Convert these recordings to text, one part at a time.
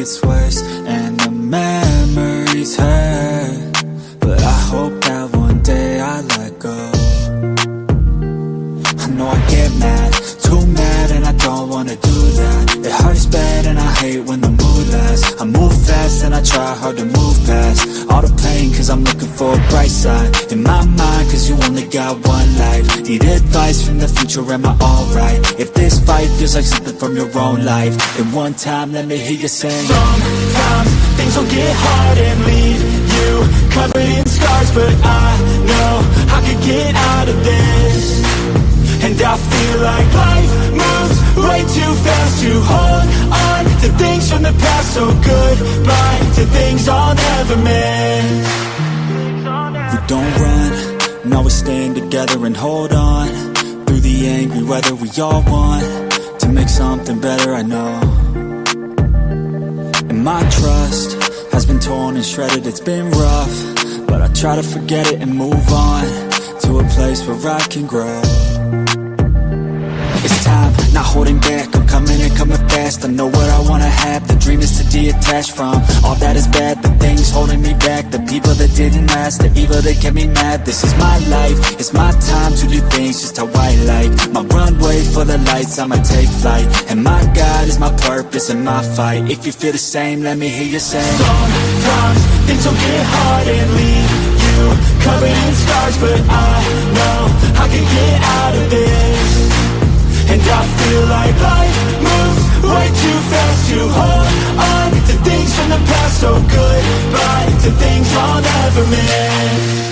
gets worse and the memories hurt, but I hope that one day I let go. I know I get mad, too mad, and I don't wanna do that. It hurts bad and I hate when the mood lasts. I move fast and I try hard to move past all the pain, cause I'm looking for a bright side in my mind, cause you only got one life. Need advice from the future, am I alright? If this fight feels like something from your own life, then one time let me hear you sing. Sometimes things will get hard and leave you covered in scars, but I know I could get out of this. And I feel like life moves way too fast to hold on to things from the past. So goodbye to things I'll never miss. We don't run, no, we stand together and hold on through the angry weather. We all want to make something better, I know. And my trust has been torn and shredded, it's been rough, but I try to forget it and move on to a place where I can grow. It's time, not holding back, I'm coming and coming fast. I know what I wanna have, the dream is to detach from all that is bad, the things holding me back, the people that didn't last, the evil that kept me mad. This is my life, it's my time to do things just how I like. My runway for the lights, I'ma take flight, and my God is my purpose and my fight. If you feel the same, let me hear you say. Sometimes things will get hard and leave you covered in scars, but I know I can get out of this. And I feel like life moves way too fast to hold on to things from the past. So goodbye to things I'll never miss.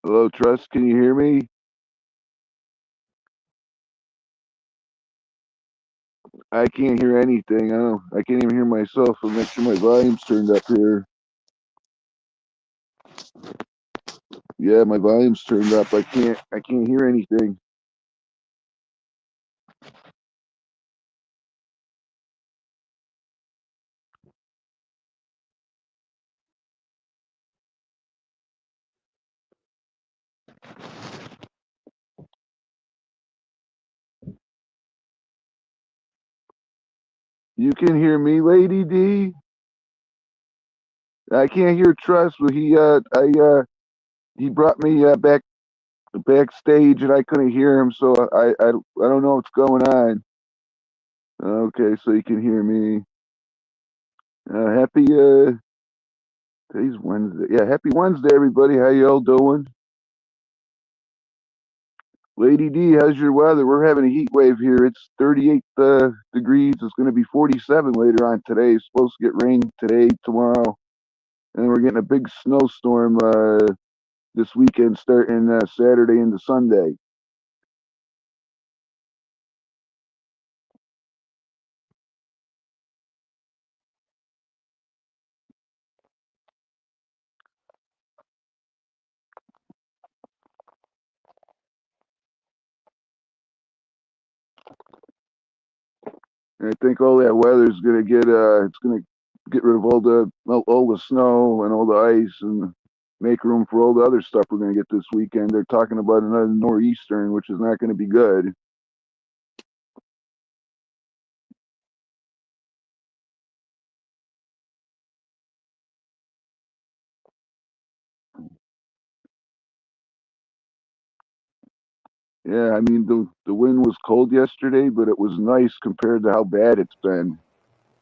Hello, Trust. Can you hear me? I can't hear anything. I can't even hear myself. So make sure my volume's turned up here. Yeah, my volume's turned up. I can't hear anything. You can hear me, Lady D? I can't hear Trust, but he brought me backstage and I couldn't hear him, so I don't know what's going on. Okay, so you can hear me. Happy today's Wednesday. Yeah, happy Wednesday, everybody. How y'all doing? Lady D, how's your weather? We're having a heat wave here. It's 38 degrees. It's going to be 47 later on today. It's supposed to get rain today, tomorrow. and we're getting a big snowstorm this weekend, starting Saturday into Sunday. And I think all that weather's gonna get it's gonna get rid of all the snow and all the ice and make room for all the other stuff we're gonna get this weekend. They're talking about another nor'eastern, which is not gonna be good. Yeah, I mean the wind was cold yesterday, but it was nice compared to how bad it's been.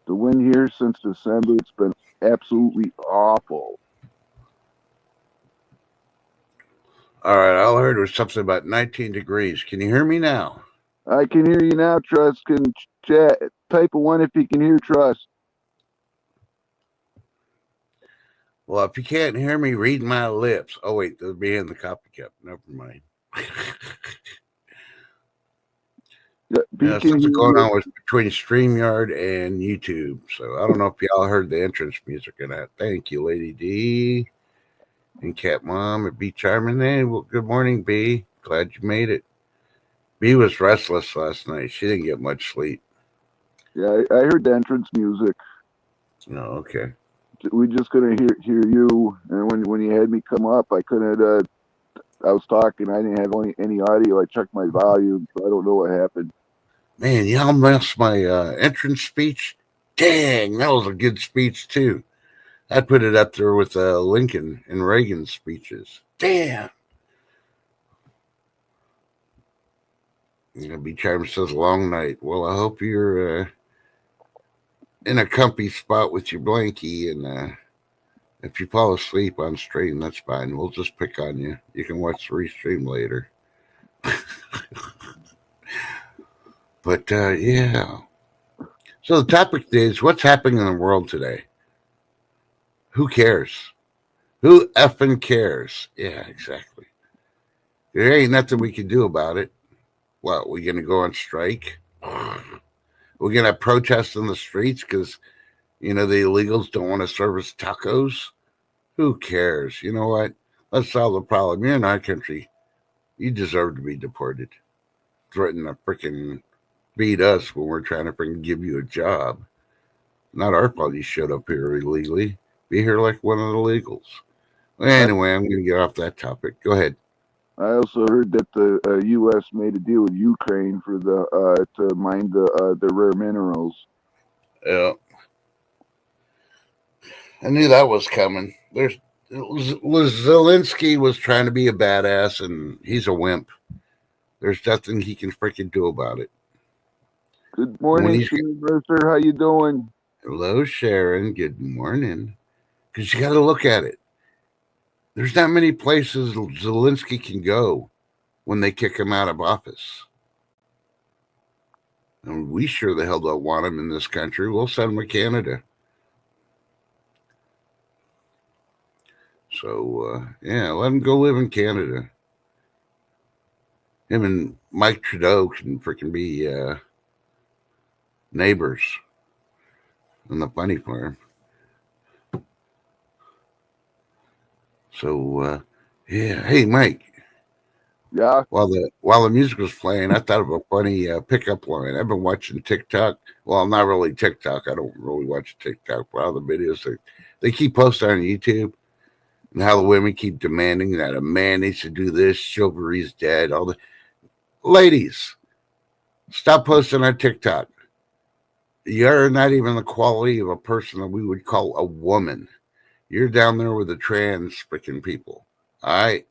The wind here since December, it's been absolutely awful. All right, all I heard was something about 19 degrees. Can you hear me now? I can hear you now, Trust. Can chat type of one if you can hear Trust. Well, if you can't hear me, read my lips. Oh, wait, they'll be in the coffee cup. Never mind. Yeah, B Yeah, can something hear going you. on with between StreamYard and YouTube. So I don't know if y'all heard the entrance music or not. Thank you, Lady D and Cat Mom and B Charming. Hey, well, good morning, B. Glad you made it. B was restless last night. She didn't get much sleep. Yeah, I heard the entrance music. Oh, okay. We just couldn't hear you, and when you had me come up, I couldn't. I was talking. I didn't have any audio. I checked my volume, so I don't know what happened. Man, y'all missed my entrance speech. Dang, that was a good speech too. I'd put it up there with Lincoln and Reagan's speeches. Damn. You know, B Charm says long night. Well, I hope you're in a comfy spot with your blankie, and if you fall asleep on stream, that's fine. We'll just pick on you. You can watch the restream later. But yeah. So the topic is what's happening in the world today? Who cares? Who effing cares? Yeah, exactly. There ain't nothing we can do about it. What, we gonna go on strike? We're gonna protest in the streets because the illegals don't want to serve us tacos. Who cares? You know what? Let's solve the problem. You're in our country. You deserve to be deported. Threaten to freaking beat us when we're trying to give you a job. Not our fault you showed up here illegally. Be here like one of the illegals. I, Anyway, I'm going to get off that topic. Go ahead. I also heard that the U.S. made a deal with Ukraine for the to mine the rare minerals. Yeah, I knew that was coming. Zelensky was trying to be a badass, and he's a wimp. There's nothing he can freaking do about it. Good And when morning, he's Sharon Mercer. How you doing? hello, Sharon, good morning. Because you got to look at it. There's not many places Zelensky can go when they kick him out of office. And we sure the hell don't want him in this country. We'll send him to Canada. So, yeah, let him go live in Canada. Him and Mike Trudeau can freaking be neighbors on the bunny farm. So, yeah. Hey, Mike. Yeah. While the music was playing, I thought of a funny pickup line. I've been watching TikTok. Well, not really TikTok. I don't really watch TikTok, but all the videos they keep posting on YouTube, and how the women keep demanding that a man needs to do this, chivalry's dead. All the ladies, stop posting on TikTok. You're not even the quality of a person that we would call a woman. You're down there with the trans freaking people. All right.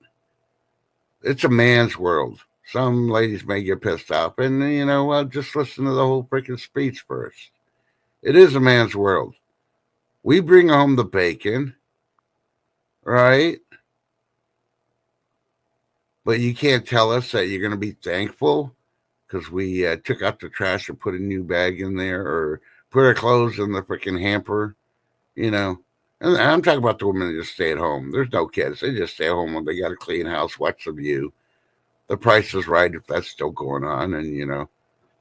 It's a man's world. Some ladies may get pissed off, and just listen to the whole freaking speech first. It is a man's world. We bring home the bacon, right? But you can't tell us that you're going to be thankful because we took out the trash and put a new bag in there, or put our clothes in the freaking hamper. You know, And I'm talking about the women that just stay at home. There's no kids. They just stay at home when they got a clean house, watch The View. The Price is Right, if that's still going on, and,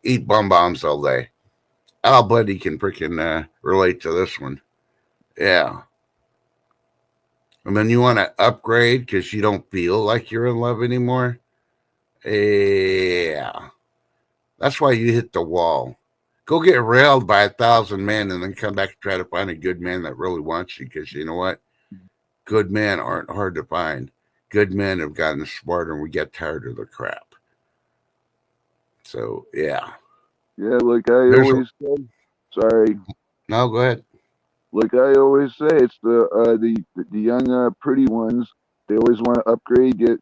eat bombs all day. Al Buddy can freaking relate to this one. Yeah. And then you want to upgrade because you don't feel like you're in love anymore. Yeah. That's why you hit the wall. Go get railed by 1,000 men and then come back and try to find a good man that really wants you, because you know what? Good men aren't hard to find. Good men have gotten smarter and we get tired of the crap. So, yeah. Yeah, like I There's always say. Sorry. No, go ahead. Like I always say, it's the young pretty ones. They always want to upgrade, get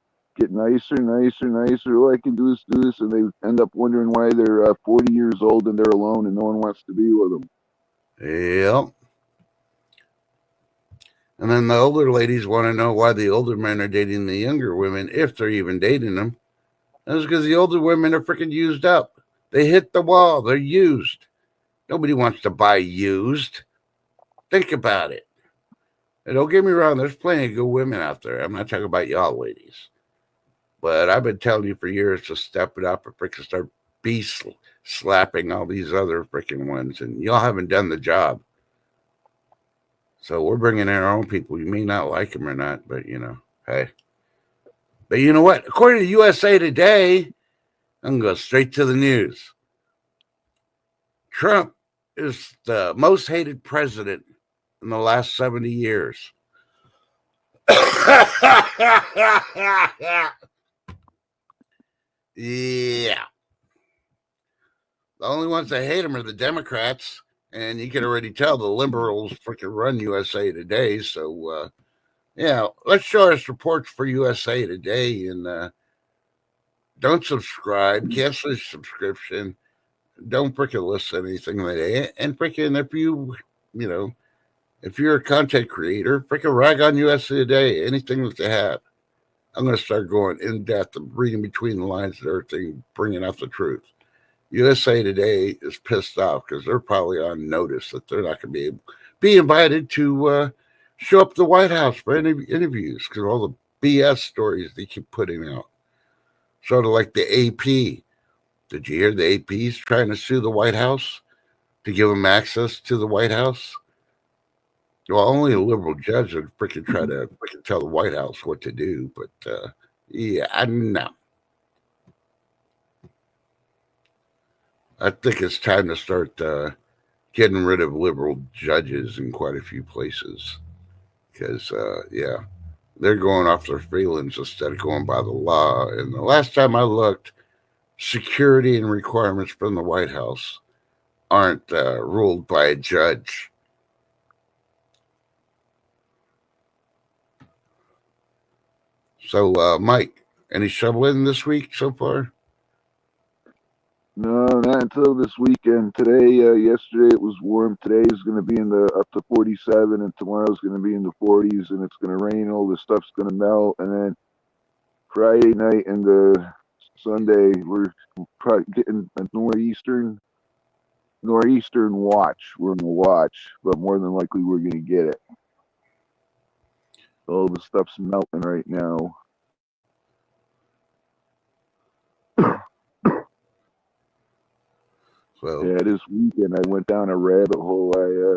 nicer, nicer, nicer. Oh, I can do this, and they end up wondering why they're 40 years old and they're alone and no one wants to be with them. Yep. And then the older ladies want to know why the older men are dating the younger women, if they're even dating them. That's because the older women are freaking used up. They hit the wall. They're used. Nobody wants to buy used. Think about it. And don't get me wrong, there's plenty of good women out there. I'm not talking about y'all ladies. But I've been telling you for years to step it up and freaking start slapping all these other freaking ones. And y'all haven't done the job. So we're bringing in our own people. You may not like them or not, but hey. But you know what? According to USA Today, I'm going to go straight to the news. Trump is the most hated president in the last 70 years. Yeah. The only ones that hate him are the Democrats. And you can already tell the liberals freaking run USA Today. So, yeah, let's show us reports for USA Today. And don't subscribe. Cancel your subscription. Don't freaking listen to anything like that. And freaking, if you're a content creator, freaking rag on USA Today. Anything that they have. I'm going to start going in depth and reading between the lines and everything, bringing out the truth. USA Today is pissed off because they're probably on notice that they're not going to be invited to show up at the White House for interviews because of all the BS stories they keep putting out. Sort of like the AP. Did you hear the AP is trying to sue the White House to give them access to the White House? Well, only a liberal judge would freaking try to freaking tell the White House what to do. But, yeah, I don't know. I think it's time to start getting rid of liberal judges in quite a few places. Because, yeah, they're going off their feelings instead of going by the law. And the last time I looked, security and requirements from the White House aren't ruled by a judge. So, Mike, any shoveling this week so far? No, not until this weekend. Today, yesterday it was warm. Today is going to be in the up to 47, and tomorrow's going to be in the 40s, and it's going to rain. All the stuff's going to melt, and then Friday night and the Sunday we're probably getting a northeastern watch. We're in the watch, but more than likely we're going to get it. All the stuff's melting right now. So, yeah, this weekend I went down a rabbit hole. I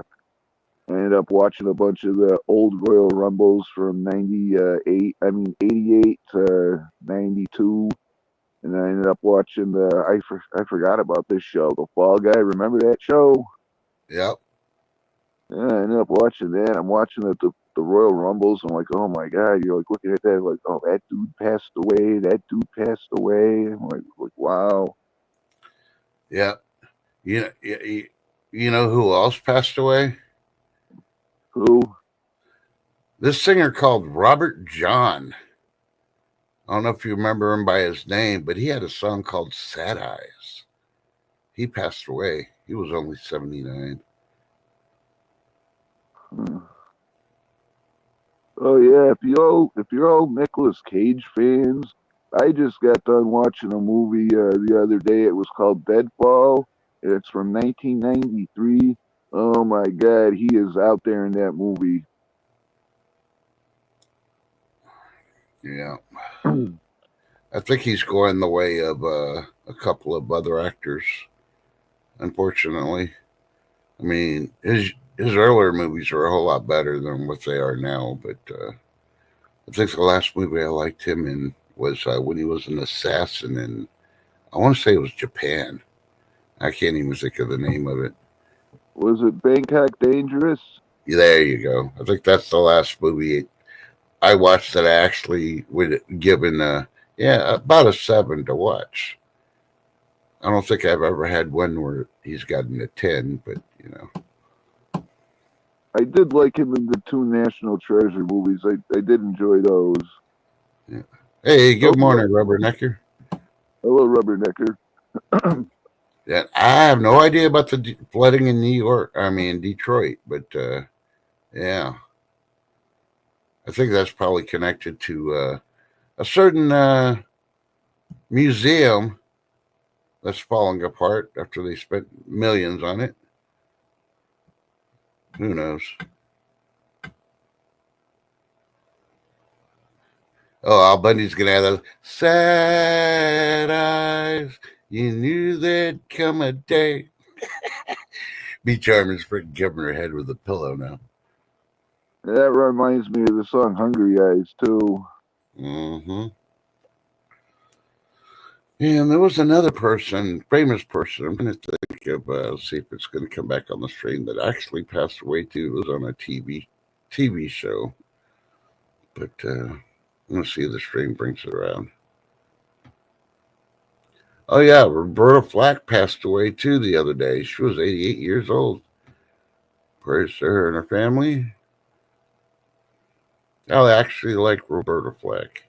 ended up watching a bunch of the old Royal Rumbles from 88 to 92. And I ended up watching I forgot about this show, The Fall Guy. Remember that show? yep. Yeah, I ended up watching that. I'm watching the Royal Rumbles. I'm like, oh my God. You're like looking at that, like, oh, that dude passed away. That dude passed away. I'm like wow. Yeah. You know who else passed away? Who? This singer called Robert John. I don't know if you remember him by his name, but he had a song called Sad Eyes. He passed away. He was only 79. Oh yeah, if you're all Nicolas Cage fans, I just got done watching a movie the other day. It was called Deadfall. It's from 1993. Oh my God, he is out there in that movie. Yeah, I think he's going the way of a couple of other actors. Unfortunately, I mean his earlier movies are a whole lot better than what they are now. But I think the last movie I liked him in was when he was an assassin in, I want to say it was Japan. I can't even think of the name of it. Was it Bangkok Dangerous? There you go. I think that's the last movie I watched that I actually would given yeah, about a 7 to watch. I don't think I've ever had one where he's gotten a 10, but you know. I did like him in the two National Treasure movies. I did enjoy those. Yeah. Hey, Those good were, morning, Rubbernecker. hello, Rubbernecker. Yeah, I have no idea about the flooding in New York. I mean Detroit, but yeah, I think that's probably connected to a certain museum that's falling apart after they spent millions on it. Who knows? Oh, Al Bundy's gonna have those sad eyes. You knew there'd come a day. Beach Armor's freaking giving her head with a pillow now. That reminds me of the song Hungry Eyes, too. Mm-hmm. And there was another person, famous person. I'm going to think of, see if it's going to come back on the stream, that actually passed away too. It was on a TV show. But I'm going to see if the stream brings it around. Oh, yeah, Roberta Flack passed away too the other day. She was 88 years old. Prayers to her and her family. I actually like Roberta Flack.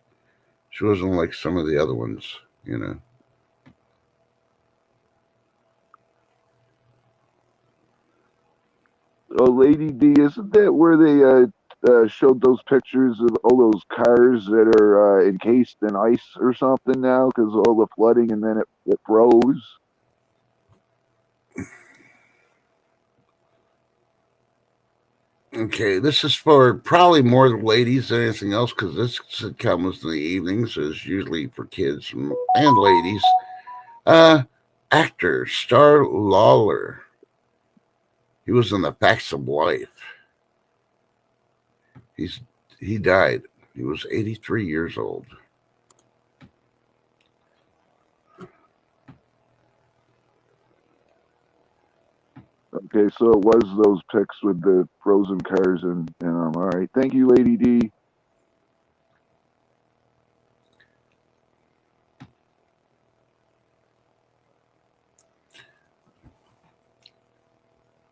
She wasn't like some of the other ones, you know. Oh, Lady D, isn't that where they showed those pictures of all those cars that are encased in ice or something now because of all the flooding and then it froze? Okay, this is for probably more ladies than anything else because this sitcom was in the evenings. It's usually for kids and ladies. Uh, Actor Star Lawler. He was in The Facts of Life. He's he died. He was 83 years old. Okay, so it was those pics with the frozen cars and all right. Thank you, Lady D.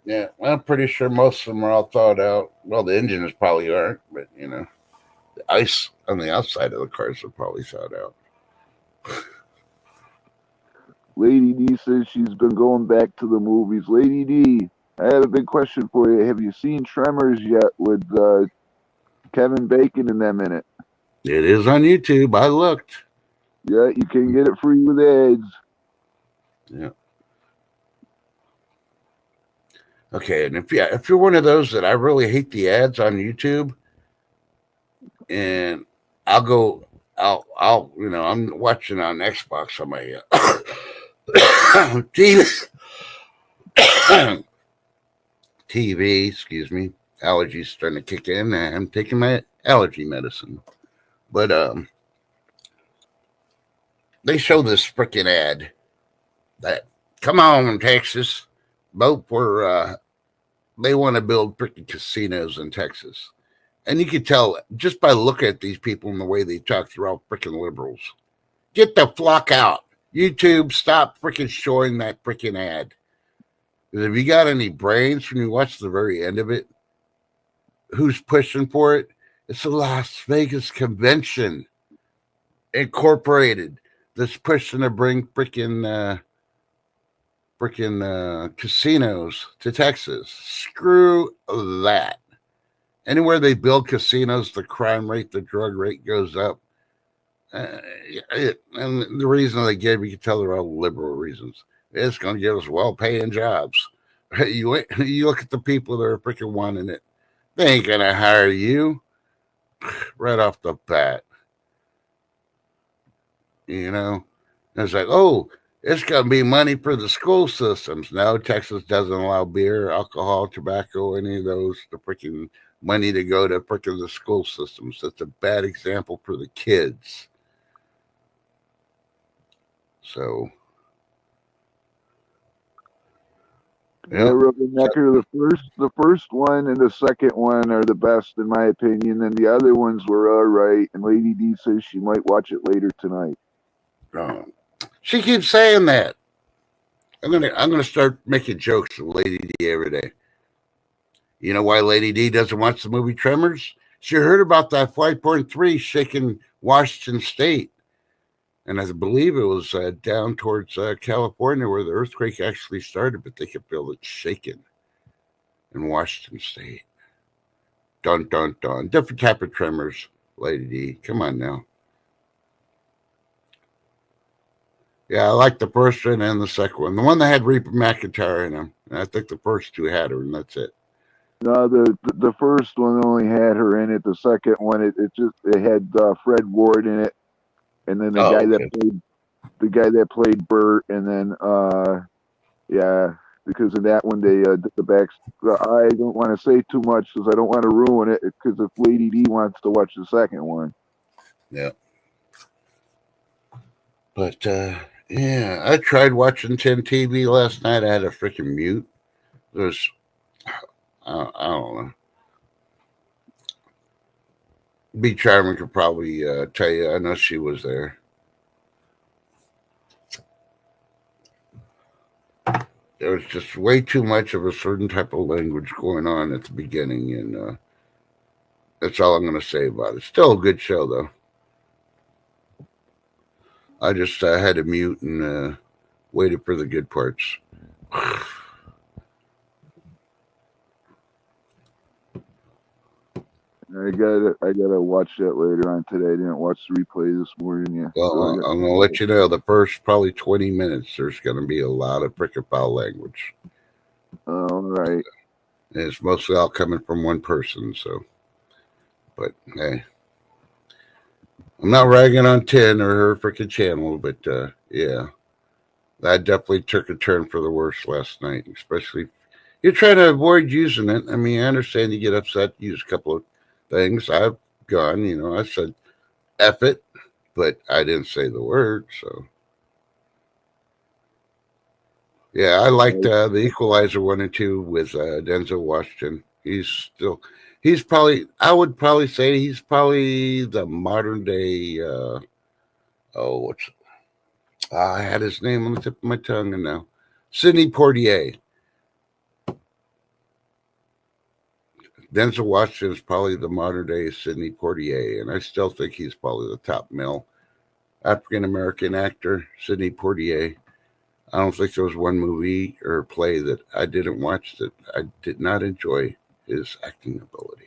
Yeah, I'm pretty sure most of them are all thawed out. Well, the engines probably aren't, but you know, the ice on the outside of the cars are probably thawed out. Lady D says she's been going back to the movies. Lady D, I have a big question for you. Have you seen Tremors yet with Kevin Bacon in them in it? It is on YouTube. I looked. Yeah, you can get it free with ads. Yeah. Okay, and if you're one of those that I really hate the ads on YouTube, and I'll you know, I'm watching on Xbox on my TV, TV, excuse me. Allergies starting to kick in, and I'm taking my allergy medicine. But they show this freaking ad that, come on, Texas, vote for they want to build freaking casinos in Texas. And you can tell just by looking at these people and the way they talk, they're all freaking liberals. Get the flock out. YouTube, stop freaking showing that freaking ad. Because if you got any brains when you watch the very end of it, who's pushing for it? It's the Las Vegas Convention Incorporated that's pushing to bring freaking casinos to Texas. Screw that. Anywhere they build casinos, the crime rate, the drug rate goes up. And the reason they give, you can tell they're all liberal reasons. It's going to give us well-paying jobs. You look at the people that are freaking wanting it. They ain't going to hire you right off the bat. you know. And it's like, oh, it's going to be money for the school systems. No, Texas doesn't allow beer, alcohol, tobacco, any of those. The freaking money to go to freaking the school systems. That's a bad example for the kids. So, Yeah, yeah. Rubbernecker, the first one and the second one are the best in my opinion, and the other ones were all right. And Lady D says she might watch it later tonight. Um, she keeps saying that. I'm gonna start making jokes with Lady D every day. You know why Lady D doesn't watch the movie Tremors? She heard about that 5.3 shaking Washington State, and I believe it was down towards California where the earthquake actually started, but they could feel it shaking in Washington State. Dun dun dun. Different type of tremors, Lady D. Come on now. Yeah, I like the first one and the second one. The one that had Reaper McIntyre in them. And I think the first two had her, and that's it. No, the first one only had her in it. The second one, it had Fred Ward in it, and then Oh, okay. the guy that played Bert, and then yeah, because in that one they did the back. I don't want to say too much because I don't want to ruin it. Because if Lady D wants to watch the second one, Yeah. But yeah, I tried watching 10 TV last night. I had a freaking mute. There's, I don't know. B. Charman could probably tell you. I know she was there. There was just way too much of a certain type of language going on at the beginning, and that's all I'm going to say about it. Still a good show, though. I just had to mute and waited for the good parts. I gotta watch that later on today. I didn't watch the replay this morning yet. So Well, I'm going to let you know the first probably 20 minutes, there's going to be a lot of frickin' foul language. all right. And it's mostly all coming from one person, so. But, hey. I'm not ragging on 10 or her freaking channel, but yeah. That definitely took a turn for the worse last night, especially you're trying to avoid using it. I mean, I understand you get upset, use a couple of things. I've gone, I said F it, but I didn't say the word, so. Yeah, I liked the Equalizer 1 and 2 with Denzel Washington. I would probably say he's probably the modern day, I had his name on the tip of my tongue and now. Sidney Poitier. Denzel Washington is probably the modern day Sidney Poitier, and I still think he's probably the top male African American actor, Sidney Poitier. I don't think there was one movie or play that I didn't watch that I did not enjoy his acting ability.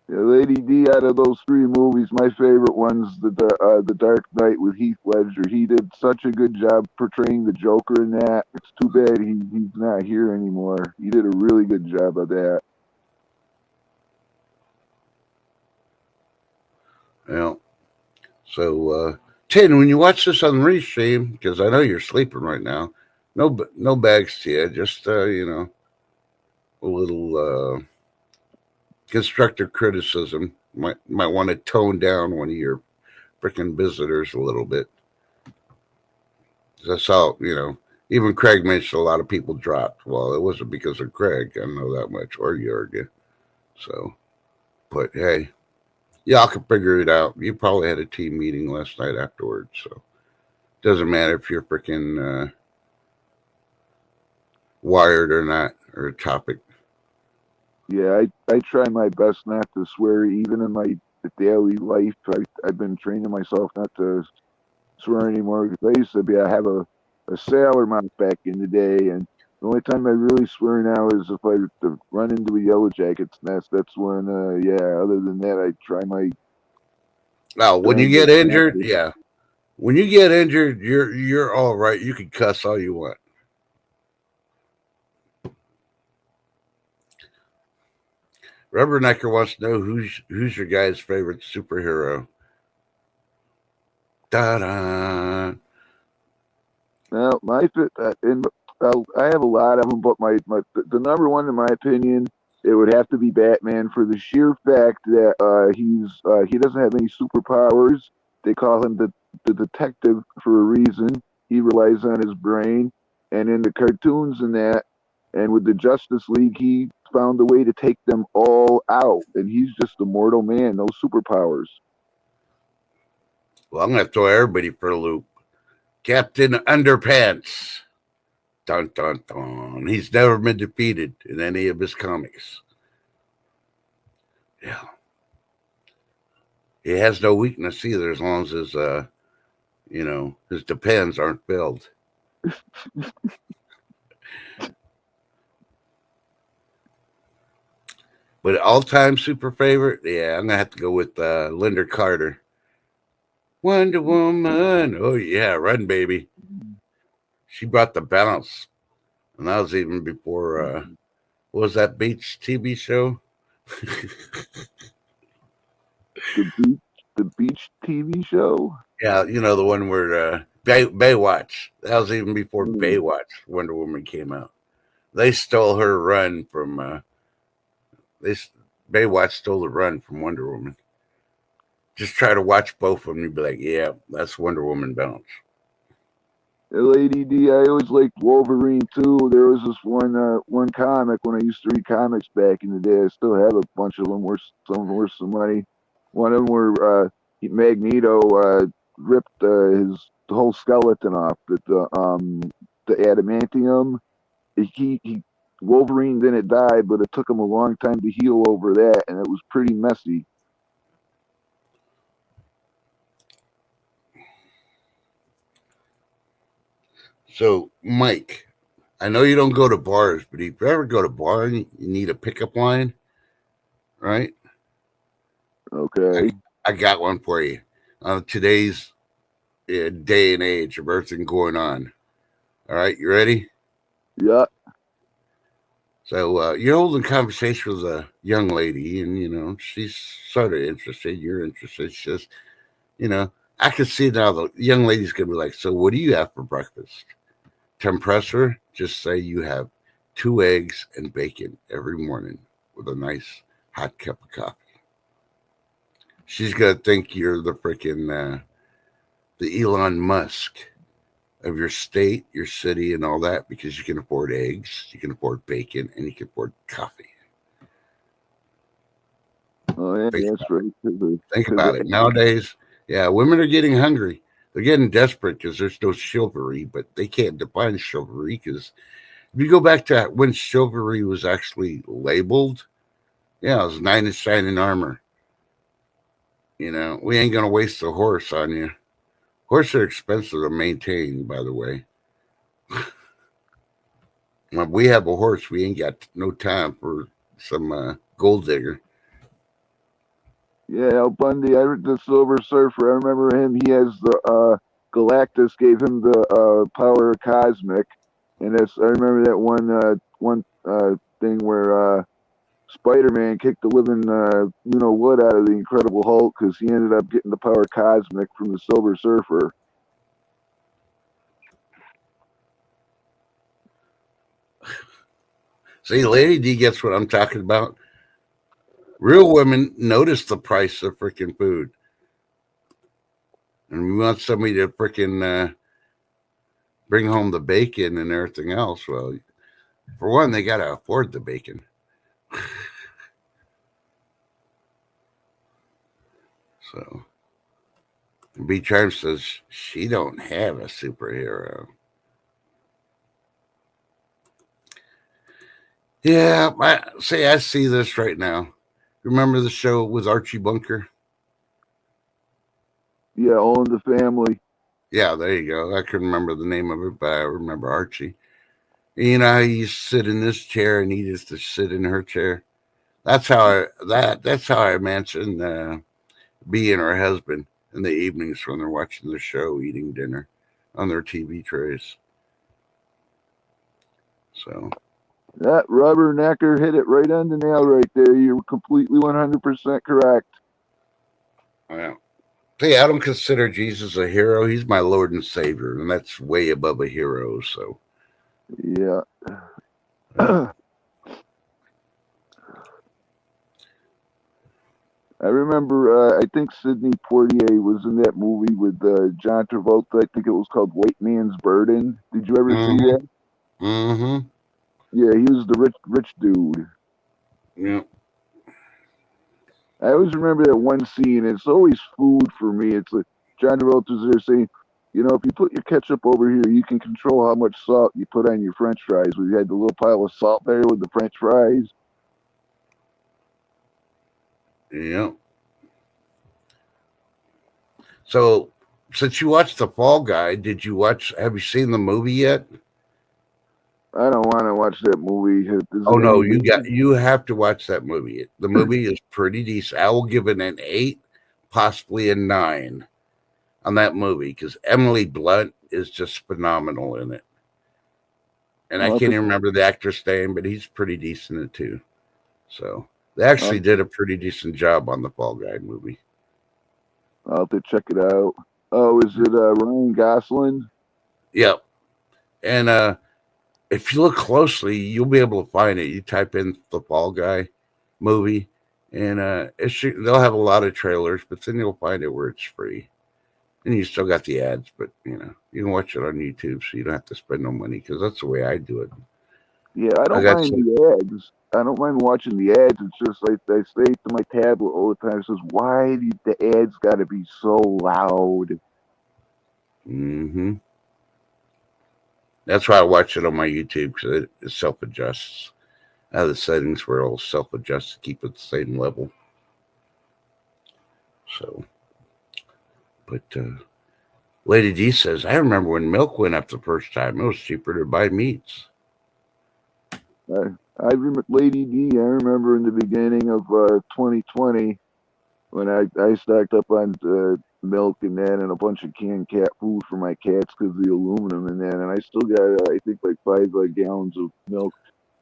Yeah, Lady D, out of those three movies, my favorite one's the Dark Knight with Heath Ledger. He did such a good job portraying the Joker in that. It's too bad he's not here anymore. He did a really good job of that. Yeah. So, Tin, when you watch this on restream, because I know you're sleeping right now, no bags to you, just a little constructive criticism. Might want to tone down one of your freaking visitors a little bit. That's all, Even Craig mentioned a lot of people dropped. Well, it wasn't because of Craig, I know that much, or Jurgen. So, but hey, y'all can figure it out. You probably had a team meeting last night afterwards, so doesn't matter if you're freaking wired or not, or a topic. Yeah, I try my best not to swear, even in my daily life. I've been training myself not to swear anymore because I used to be I have a sailor mouth back in the day, and the only time I really swear now is if I to run into a yellow jacket's nest. That's when yeah. Other than that, I try my Now, when you get injured, yeah. When you get injured, you're all right. You can cuss all you want. Rubbernecker wants to know who's your guy's favorite superhero. Da da. Now, I have a lot of them, but the number one, in my opinion, it would have to be Batman for the sheer fact that he doesn't have any superpowers. They call him the detective for a reason. He relies on his brain, and in the cartoons and that, and with the Justice League, he found a way to take them all out, and he's just a mortal man, no superpowers. Well, I'm gonna throw everybody for a loop. Captain Underpants. Dun dun dun. He's never been defeated in any of his comics. Yeah. He has no weakness either, as long as his depends aren't filled. But all-time super favorite, yeah, I'm gonna have to go with Linda Carter. Wonder Woman. Oh yeah, run baby. She brought the bounce, and that was even before. What was that beach TV show? The beach TV show. Yeah, the one where Baywatch. That was even before Mm. Baywatch. Wonder Woman came out. They stole her run from. They Baywatch stole the run from Wonder Woman. Just try to watch both of them. You'd be like, yeah, that's Wonder Woman bounce. Lady D, I always liked Wolverine too. There was this one comic when I used to read comics back in the day. I still have a bunch of them. Some of them worth some money. One of them where Magneto ripped his whole skeleton off. The adamantium. He Wolverine didn't die, but it took him a long time to heal over that, and it was pretty messy. So, Mike, I know you don't go to bars, but if you ever go to a bar and you need a pickup line, right? Okay. I got one for you. Today's day and age of everything going on. All right, you ready? Yeah. So you're holding conversation with a young lady, and she's sort of interested. You're interested. She says, I can see now the young lady's gonna be like, "So what do you have for breakfast?" To impress her, just say you have 2 eggs and bacon every morning with a nice hot cup of coffee. She's gonna think you're the Elon Musk of your state, your city, and all that because you can afford eggs, you can afford bacon, and you can afford coffee. Oh yeah, that's right. Think about it. Nowadays, yeah, women are getting hungry. They're getting desperate because there's no chivalry, but they can't define chivalry because if you go back to when chivalry was actually labeled, yeah, it was knight in shining armor. We ain't gonna waste a horse on you. Horses are expensive to maintain, by the way. When we have a horse, we ain't got no time for some gold digger. Yeah, Al Bundy. I read the Silver Surfer. I remember him. He has the Galactus gave him the power of cosmic, and I remember that one thing where Spider-Man kicked the living what out of the Incredible Hulk because he ended up getting the power cosmic from the Silver Surfer. See, Lady D gets what I'm talking about. Real women notice the price of freaking food. And we want somebody to freaking bring home the bacon and everything else. Well, for one, they got to afford the bacon. So, B Charm says she don't have a superhero. Yeah, I see this right now. Remember the show with Archie Bunker? Yeah, All in the Family. Yeah, there you go. I couldn't remember the name of it, but I remember Archie. You know how you sit in this chair and he used to sit in her chair. That's how I imagine B and her husband in the evenings when they're watching the show, eating dinner on their TV trays. So That rubbernecker hit it right on the nail right there. You're completely 100% correct. Yeah. See, I don't consider Jesus a hero. He's my Lord and Savior, and that's way above a hero. So, Yeah. yeah. I remember, I think Sidney Poitier was in that movie with John Travolta. I think it was called White Man's Burden. Did you ever see Mm-hmm. that? Mm-hmm. Yeah, he was the rich dude. Yeah. I always remember that one scene. It's always food for me. It's like John Travolta's there saying, you know, if you put your ketchup over here, you can control how much salt you put on your French fries. We had the little pile of salt there with the French fries. Yeah. So, since you watched The Fall Guy, did you watch? Have you seen the movie yet? I don't want to watch that movie. Is Oh it any no, good? you have to watch that movie. The movie is pretty decent. I will give it an 8, possibly a 9 on that movie because Emily Blunt is just phenomenal in it. And I I'll have can't to, even remember the actor's name, but he's pretty decent in it too. So they I'll, actually did a pretty decent job on the Fall Guy movie. I'll have to check it out. Oh, is it Ryan Gosling? Yep. And if you look closely, you'll be able to find it. You type in the Fall Guy movie, and they'll have a lot of trailers, but then you'll find it where it's free, and you still got the ads. But you can watch it on YouTube, so you don't have to spend no money because that's the way I do it. Yeah, I I don't got mind some. the ads. I don't mind watching the ads. It's just like I say to my tablet all the time. It says, "Why do the ads got to be so loud?" Hmm. That's why I watch it on my YouTube because it self adjusts. I have the settings where it'll self adjust to keep it the same level. So, but Lady D says, I remember when milk went up the first time. It was cheaper to buy meats. I remember Lady D. I remember in the beginning of 2020 when I stocked up on milk and that and a bunch of canned cat food for my cats because of the aluminum and that, and I still got I think like 5 gallons of milk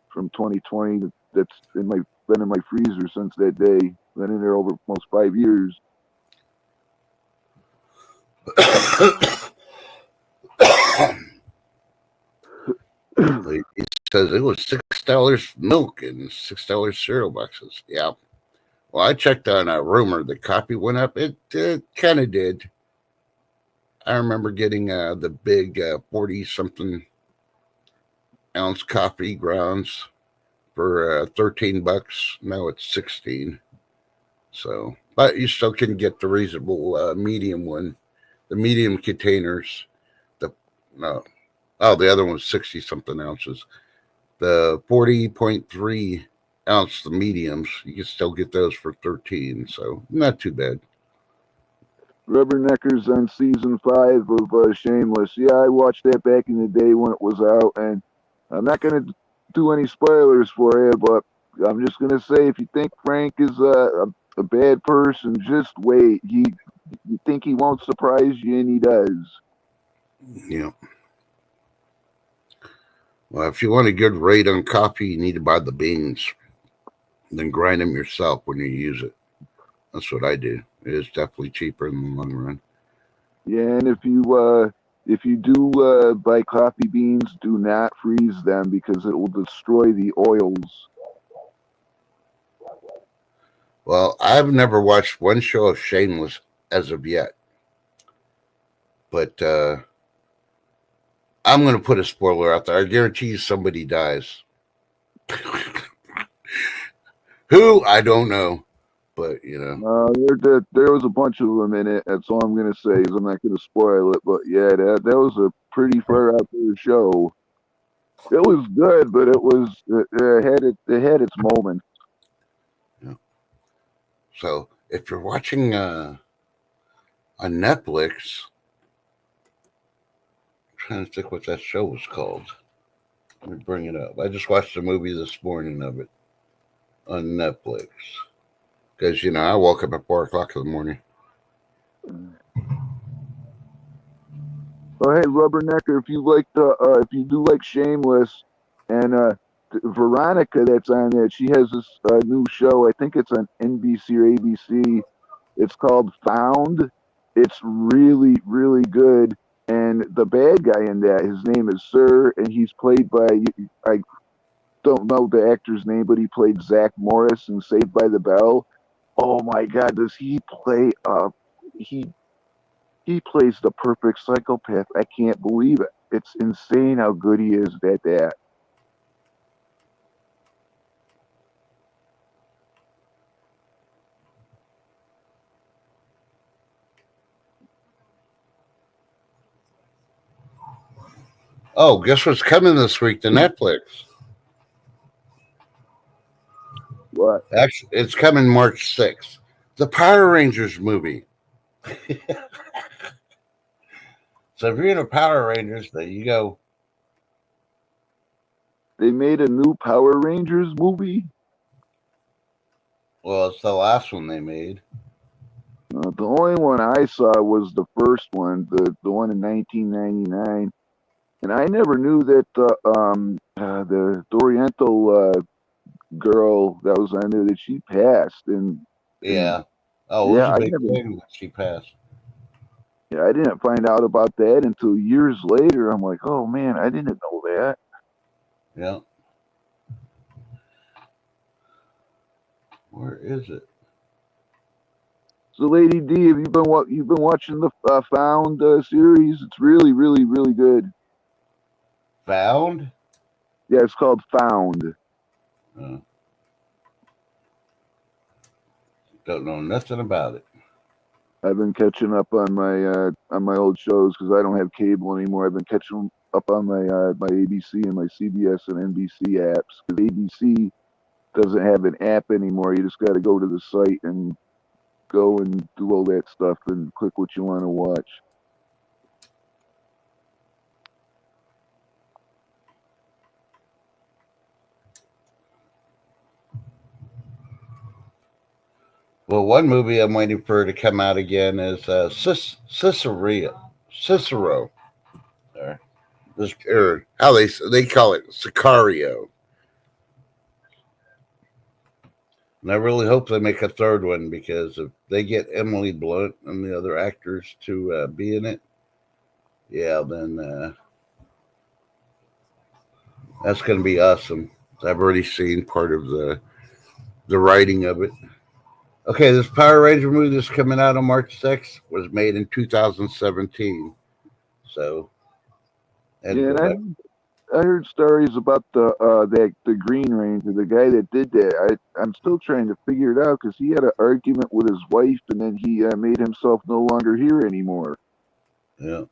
from 2020 that's in my been in my freezer since that day. Been in there over almost 5 years. Lady D says it was $6 milk and $6 cereal boxes. Yeah. Well, I checked on a rumor that coffee went up. It kind of did. I remember getting the big 40 something ounce coffee grounds for $13. Now it's 16. So, but you still can get the reasonable medium one, the medium containers. The no, oh, the other one's 60 something ounces. The 40.3 ounce, the mediums, you can still get those for 13. So not too bad. Rubberneckers on season 5 of Shameless. Yeah, I watched that back in the day when it was out, and I'm not gonna do any spoilers for you, but I'm just gonna say if you think Frank is a bad person, just wait. You think he won't surprise you, and he does. Yeah. Well, if you want a good rate on coffee, you need to buy the beans, then grind them yourself when you use it. That's what I do. It is definitely cheaper in the long run. Yeah, and if you do buy coffee beans, do not freeze them because it will destroy the oils. Well, I've never watched one show of Shameless as of yet, but I'm going to put a spoiler out there. I guarantee you somebody dies. Who? I don't know. But, There was a bunch of them in it. That's all I'm gonna say. Is I'm not gonna spoil it, but yeah, that was a pretty far out there show. It was good, but it had its moment. yeah. So if you're watching on Netflix, I'm trying to think what that show was called. Let me bring it up. I just watched a movie this morning of it on Netflix. Because, I woke up at 4 o'clock in the morning. Oh hey, Rubbernecker, if you do like Shameless, and Veronica that's on that. She has this new show. I think it's on NBC or ABC. It's called Found. It's really, really good. And the bad guy in that, his name is Sir, and he's played by, I don't know the actor's name, but he played Zach Morris in Saved by the Bell. Oh my God, does he play? He plays the perfect psychopath. I can't believe it. It's insane how good he is at that. Oh, guess what's coming this week to Netflix? What? Actually, it's coming March 6th. The Power Rangers movie. So if you're in a Power Rangers, there you go. They made a new Power Rangers movie. Well, it's the last one they made. The only one I saw was the first one, the one in 1999, and I never knew that the Oriental girl that was on there that she passed, and Yeah. Oh, it was yeah, a I big never, thing that she passed. yeah, I didn't find out about that until years later. I'm like, oh man, I didn't know that. Yeah. Where is it? So, Lady D, have you've been watching the Found series? It's really, really, really good. Found? Yeah, it's called Found. Uh, don't know nothing about it. I've been catching up on my old shows because I don't have cable anymore. I've been catching up on my ABC and my CBS and NBC apps because ABC doesn't have an app anymore. You just got to go to the site and go and do all that stuff and click what you want to watch. Well, one movie I'm waiting for to come out again is Cicero. There. Or how they call it Sicario. And I really hope they make a third one because if they get Emily Blunt and the other actors to be in it, yeah, then that's going to be awesome. I've already seen part of the writing of it. Okay, this Power Ranger movie that's coming out on March 6th was made in 2017. So, and Yeah, go back. and I heard stories about the Green Ranger, the guy that did that. I'm still trying to figure it out because he had an argument with his wife, and then he made himself no longer here anymore. Yeah.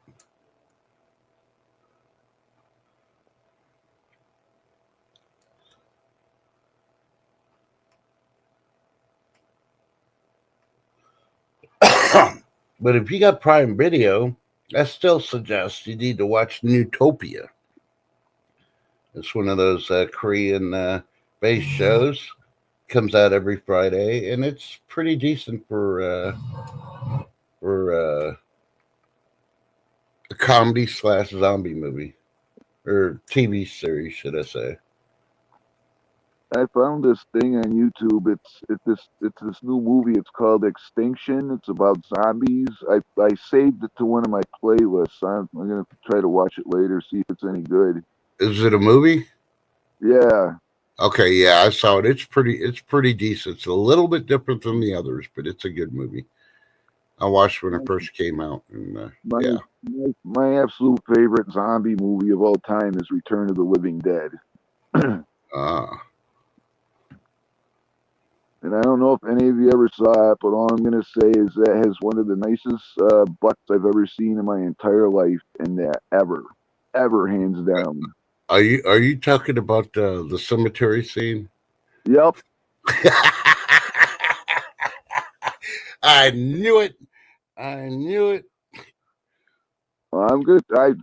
But if you got Prime Video, I still suggest you need to watch Newtopia. It's one of those Korean based shows. Comes out every Friday, and it's pretty decent for a comedy / zombie movie or TV series, should I say? I found this thing on YouTube. It's this new movie. It's called Extinction. It's about zombies. I saved it to one of my playlists. I'm gonna try to watch it later, see if it's any good. Is it a movie? Yeah. Okay, yeah, I saw it. It's pretty decent. It's a little bit different than the others, but it's a good movie. I watched when it first came out, and My, yeah. my absolute favorite zombie movie of all time is Return of the Living Dead. Ah. And I don't know if any of you ever saw it, but all I'm going to say is that has one of the nicest butts I've ever seen in my entire life, and that ever, hands down. Are you talking about the cemetery scene? Yep. I knew it. I knew it. Well, I'm good. I've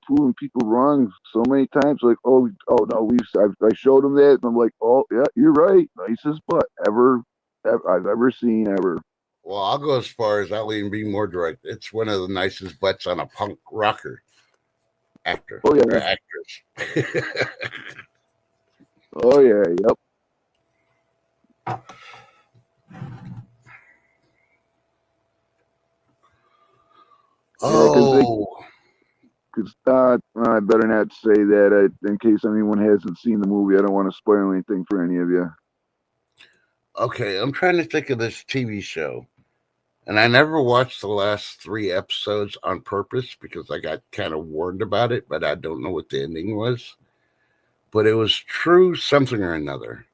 proven people wrong so many times. Like, oh no, I showed them that, and I'm like, oh yeah, you're right. Nicest butt I've ever seen ever. Well, I'll go as far as I'll even be more direct. It's one of the nicest butts on a punk rocker actor Oh or yeah. actress. Oh yeah, yep. Yeah, Oh, cause I better not say that in case anyone hasn't seen the movie. I don't want to spoil anything for any of you. okay. I'm trying to think of this TV show. And I never watched the last 3 episodes on purpose because I got kind of warned about it, but I don't know what the ending was. But it was True Something or Another.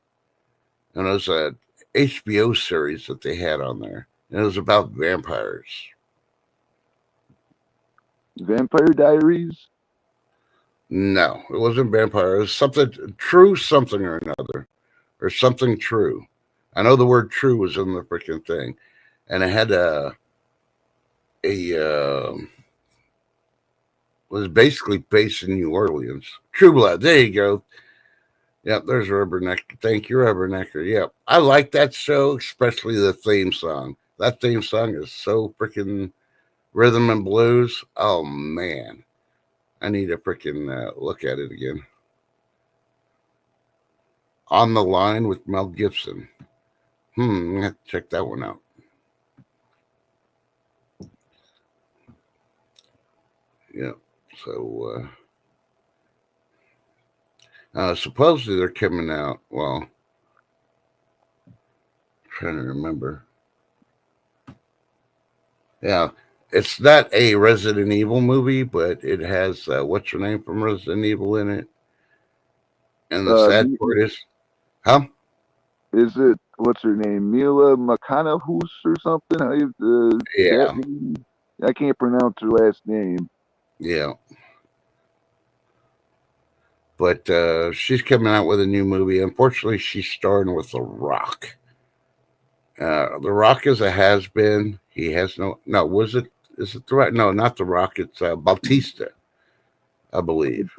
And it was a HBO series that they had on there. And it was about vampires. Vampire Diaries. No, it wasn't vampire. It was something True Something or Another. Or something true. I know the word true was in the freaking thing. And it had a was basically based in New Orleans. True Blood. There you go. Yep, there's Rubbernecker. Thank you, Rubbernecker. Yep. I like that show, especially the theme song. That theme song is so freaking rhythm and blues. Oh, man. I need to freaking look at it again. On the Line with Mel Gibson. I have to check that one out. Yeah. So, supposedly they're coming out. Well, I'm trying to remember. Yeah, it's not a Resident Evil movie, but it has what's her name from Resident Evil in it. And the Uh, sad part is, huh? is it what's her name? Mila McConaughey or something? How you that Yeah, name? I can't pronounce her last name. yeah. But she's coming out with a new movie. Unfortunately, she's starring with The Rock. The Rock is a has been. He has no. Was it? Is it the right? No, not The Rock. It's Bautista, I believe.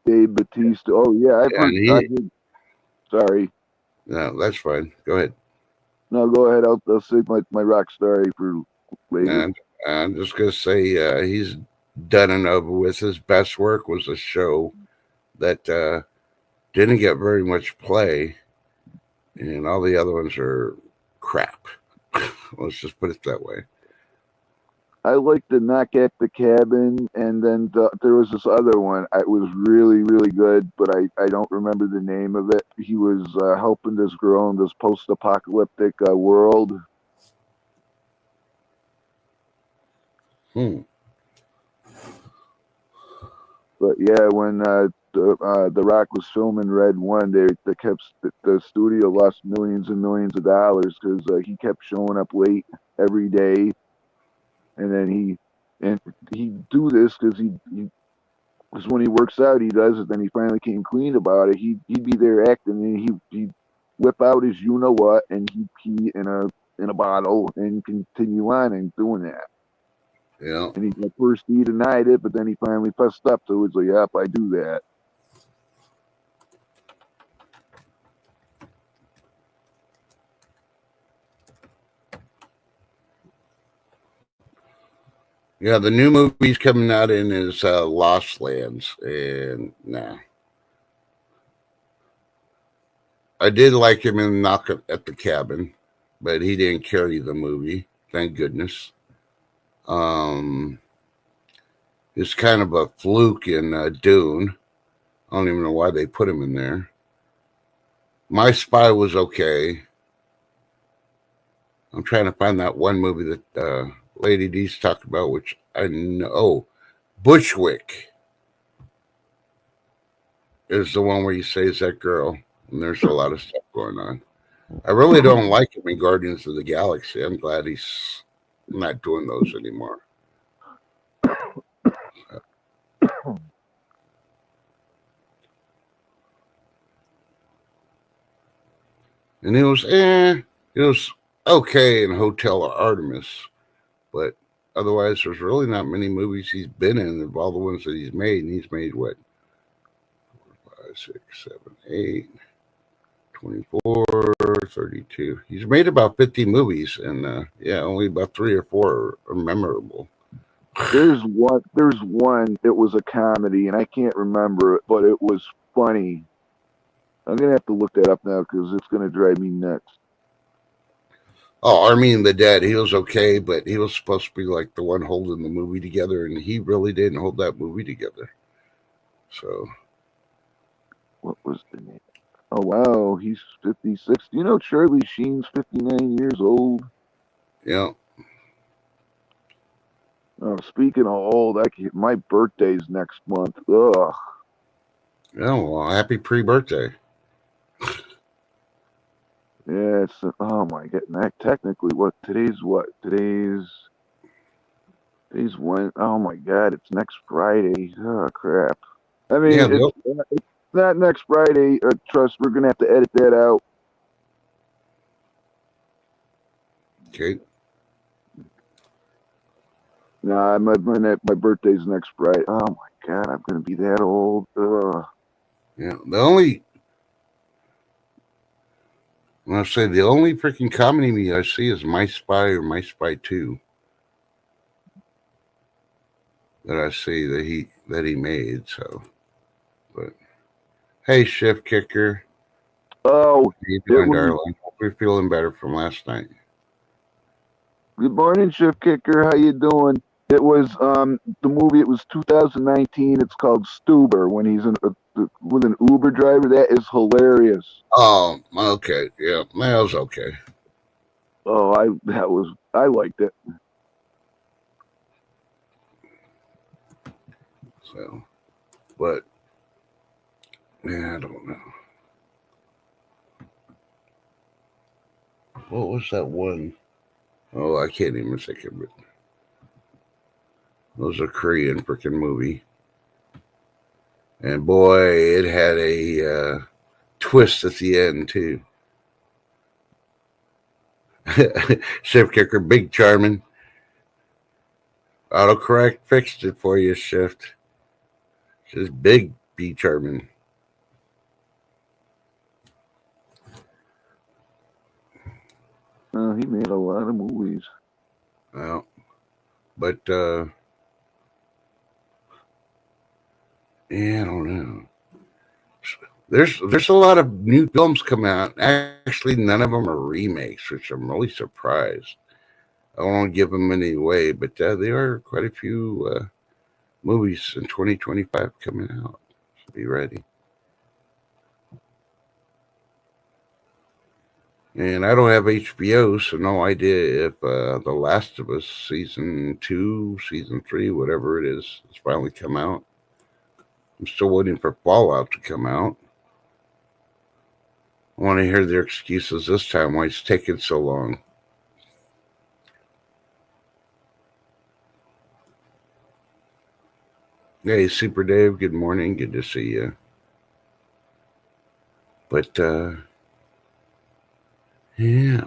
Dave Batista. Oh yeah, I've And heard. he. Sorry. No, that's fine. Go ahead. No, go ahead. I'll save my rock story for later. And I'm just gonna say he's done and over with. His best work was a show that didn't get very much play, and all the other ones are crap. Let's just put it that way. I like the Knock at the Cabin, and then there was this other one. It was really good, but I don't remember the name of it. He was helping this girl in this post-apocalyptic world. Hmm. But yeah, when the Rock was filming Red One, they kept the studio lost millions and millions of dollars because he kept showing up late every day, and then he do this because because when he works out, he does it. Then he finally came clean about it. He'd be there acting, and he'd whip out his you know what, and he'd pee in a bottle and continue on and doing that. Yeah. And at first he denied it, but then he finally fessed up to it. So yep, I do that. Yeah, the new movie's coming out in is Lost Lands, and nah, I did like him in Knock at the Cabin, but he didn't carry the movie. Thank goodness. Um, it's kind of a fluke in Dune. I don't even know why they put him in there. My Spy was okay. I'm trying to find that one movie that Lady D's talked about, which I know. Oh, Bushwick is the one where he saves that girl, and there's a lot of stuff going on. I really don't like him in Guardians of the Galaxy. I'm glad he's not doing those anymore. And it was okay in Hotel Artemis, but otherwise, there's really not many movies he's been in of all the ones that he's made. And he's made what? 5, 6, 7, 8, 24, 32. He's made about 50 movies, and yeah, only about 3 or 4 are memorable. There's one. There's one. It was a comedy, and I can't remember it, but it was funny. I'm gonna have to look that up now because it's gonna drive me nuts. Oh, Army and the Dead. He was okay, but he was supposed to be like the one holding the movie together, and he really didn't hold that movie together. So, What was the name? Oh wow, he's 56. Do you know Charlie Sheen's 59 years old? yeah. Oh, speaking of old, my birthday's next month. Ugh. Yeah, well, happy pre-birthday. Yeah, it's oh my god. Technically, today's when? Oh my god, it's next Friday. Oh crap. I Yeah, mean, it's not next Friday. Trust, we're gonna have to edit that out. okay. Nah, my birthday's next Friday. Oh my god, I'm gonna be that old. Ugh. Yeah, when I say the only freaking comedy movie I see is My Spy or My Spy 2 that I see that he made. So, but hey, Shift Kicker, Oh, how you it doing, was. darling? Hope you're feeling better from last night. Good morning, Shift Kicker. How you doing? It was the movie. It was 2019. It's called Stuber. When he's with an Uber driver, that is hilarious. Oh, okay, yeah, that was okay. Oh, I liked it. So, but yeah, I don't know. What was that one? Oh, I can't even think of it. It was a Korean freaking movie, and boy, it had a twist at the end too. Shift Kicker, Big Charmin. Autocorrect fixed it for you, Shift. Just Big B Charmin. He made a lot of movies. Well, but yeah, I don't know. There's a lot of new films coming out. Actually, none of them are remakes, which I'm really surprised. I don't want to give them any away, but there are quite a few movies in 2025 coming out. So be ready. And I don't have HBO, so no idea if The Last of Us season 2, season 3, whatever it is, has finally come out. I'm still waiting for Fallout to come out. I want to hear their excuses this time why it's taking so long. Hey, Super Dave, good morning. Good to see you. But, yeah.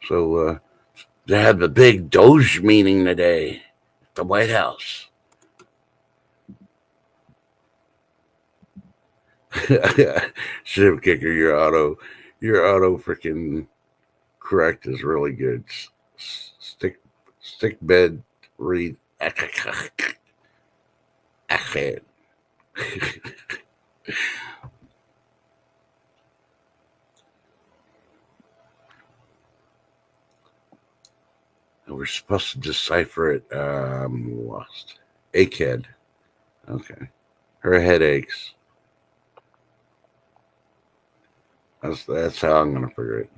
So, they had the big Doge meeting today at the White House. Shiv Kicker, your auto freaking correct is really good. Stick bed read. We're supposed to decipher it. Lost. Achead. Okay. Her head aches. That's how I'm gonna figure it.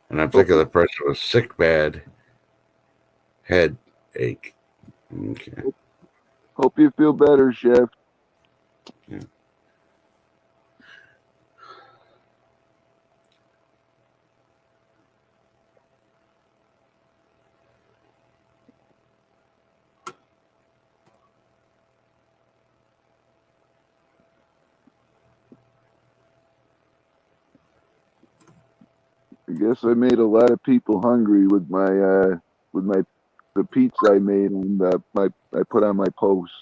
And I'm Hope thinking the person was sick bad head ache. Okay. hope you feel better, Chef. Yeah. I guess I made a lot of people hungry with my the pizza I made and I put on my post.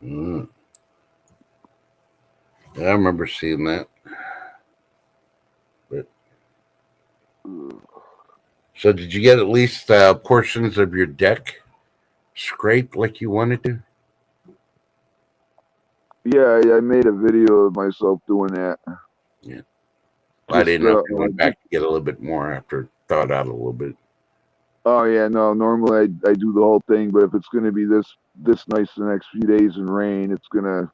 Mm. Yeah, I remember seeing that. But Ugh. So did you get at least portions of your deck scraped like you wanted to? Yeah, I made a video of myself doing that. Yeah. Well, I Just didn't know if you went just back to get a little bit more after thawed out a little bit. oh yeah, no. Normally I do the whole thing, but if it's gonna be this nice the next few days and rain, it's gonna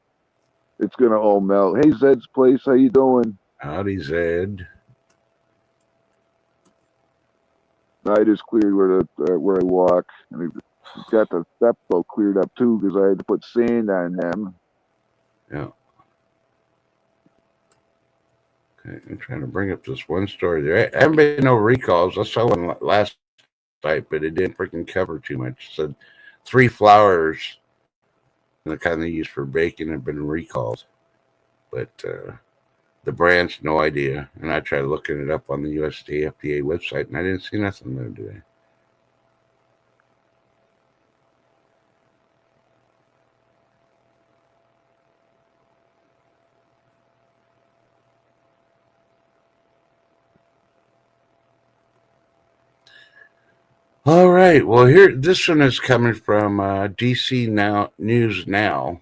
all melt. Hey Zed's place, how you doing? Howdy, Zed. I just cleared where I walk, and I got the steps all cleared up too because I had to put sand on them. Yeah. Okay. I'm trying to bring up this one story there. I haven't been no recalls. I saw one last night, but it didn't freaking cover too much. It said 3 flowers, the kind they use for baking, have been recalled. But the brand's no idea. And I tried looking it up on the USDA FDA website, and I didn't see nothing there today. All right. Well, here this one is coming from DC Now News Now.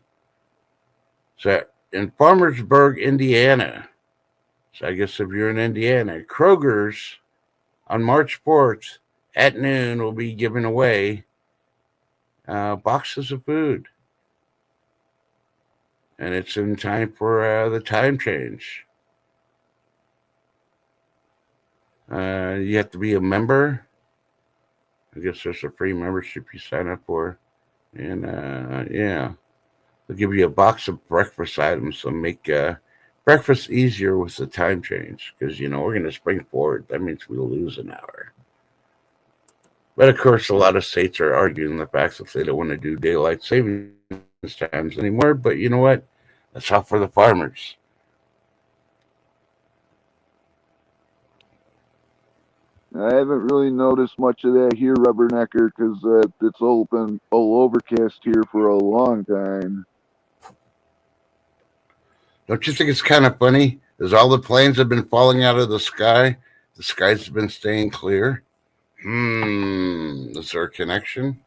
So in Farmersburg, Indiana. So I guess if you're in Indiana, Kroger's on March 4th at noon will be giving away boxes of food, and it's in time for the time change. You have to be a member. I guess there's a free membership you sign up for, and yeah, they'll give you a box of breakfast items to make breakfast easier with the time change. Because we're going to spring forward. That means we'll lose an hour. But of course, a lot of states are arguing the fact that they don't want to do daylight savings times anymore. But you know what? That's all for the farmers. I haven't really noticed much of that here, Rubbernecker, because it's all been all overcast here for a long time. Don't you think it's kind of funny? As all the planes have been falling out of the skies have been staying clear. Is there a connection?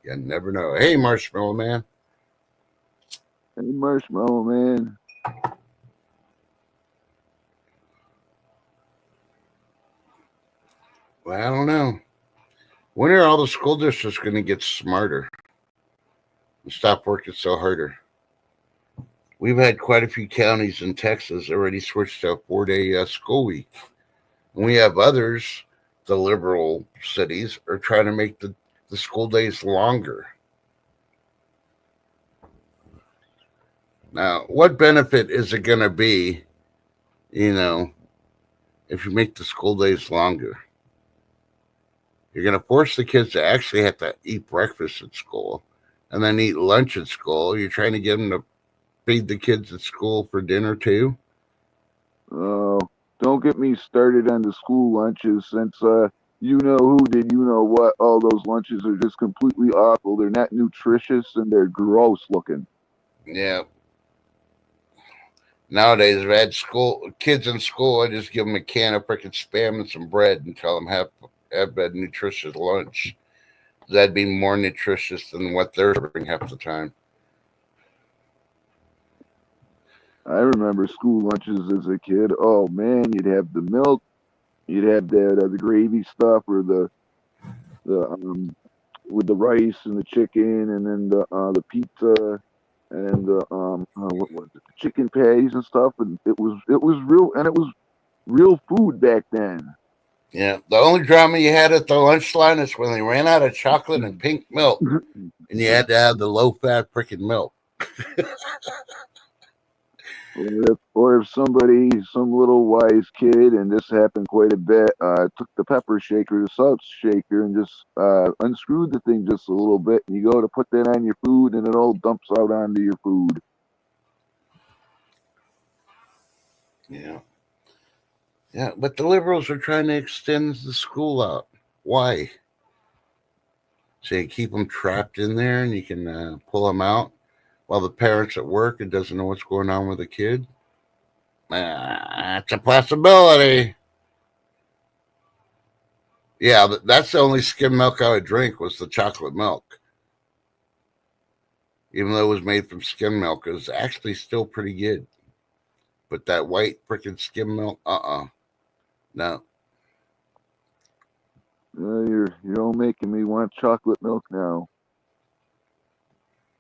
You never know. Hey, Marshmallow Man. Hey, Marshmallow Man. Well, I don't know. When are all the school districts going to get smarter and stop working so harder? We've had quite a few counties in Texas already switched to a 4-day school week. And we have others, the liberal cities, are trying to make the school days longer. Now, what benefit is it going to be, if you make the school days longer? You're going to force the kids to actually have to eat breakfast at school and then eat lunch at school. You're trying to get them to feed the kids at school for dinner too. Oh, don't get me started on the school lunches since you know who did you know what. All those lunches are just completely awful. They're not nutritious and they're gross looking. Yeah. Nowadays, if I had kids in school, I just give them a can of freaking Spam and some bread and tell them have a nutritious lunch. That'd be more nutritious than what they're serving half the time. I remember school lunches as a kid. Oh man, you'd have the milk, you'd have the gravy stuff, or the with the rice and the chicken, and then the pizza, and what was it, the chicken patties and stuff, and it was real food back then. Yeah, the only drama you had at the lunch line is when they ran out of chocolate and pink milk, and you had to have the low-fat freaking milk. Or if some little wise kid, and this happened quite a bit, took the pepper shaker, the salt shaker, and just unscrewed the thing just a little bit, and you go to put that on your food, and it all dumps out onto your food. Yeah. Yeah, but the liberals are trying to extend the school out. Why? So you keep them trapped in there and you can pull them out while the parent's at work and doesn't know what's going on with the kid? It's a possibility. Yeah, that's the only skim milk I would drink was the chocolate milk. Even though it was made from skim milk, it was actually still pretty good. But that white freaking skim milk, no. You're all making me want chocolate milk now.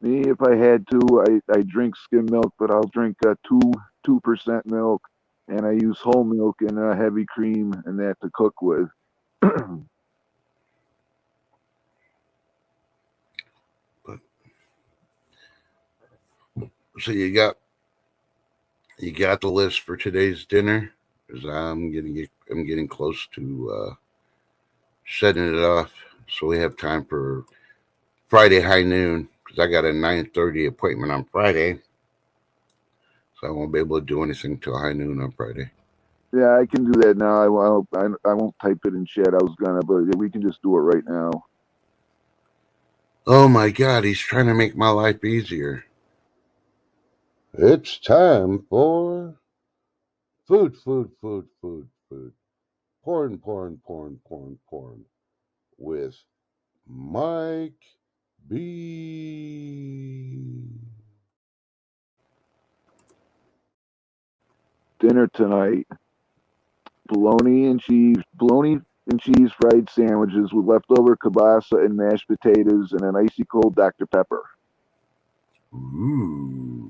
Me, if I had to, I drink skim milk, but I'll drink 2% milk, and I use whole milk and heavy cream and that to cook with. But so you got the list for today's dinner? Because I'm getting close to setting it off, so we have time for Friday high noon. Because I got a 9:30 appointment on Friday, so I won't be able to do anything till high noon on Friday. Yeah, I can do that now. I won't type it in chat. I was gonna, but yeah, we can just do it right now. Oh my God, he's trying to make my life easier. It's time for food. Porn with Mike B. Dinner tonight: bologna and cheese fried sandwiches with leftover kielbasa and mashed potatoes, and an icy cold Dr Pepper. Ooh.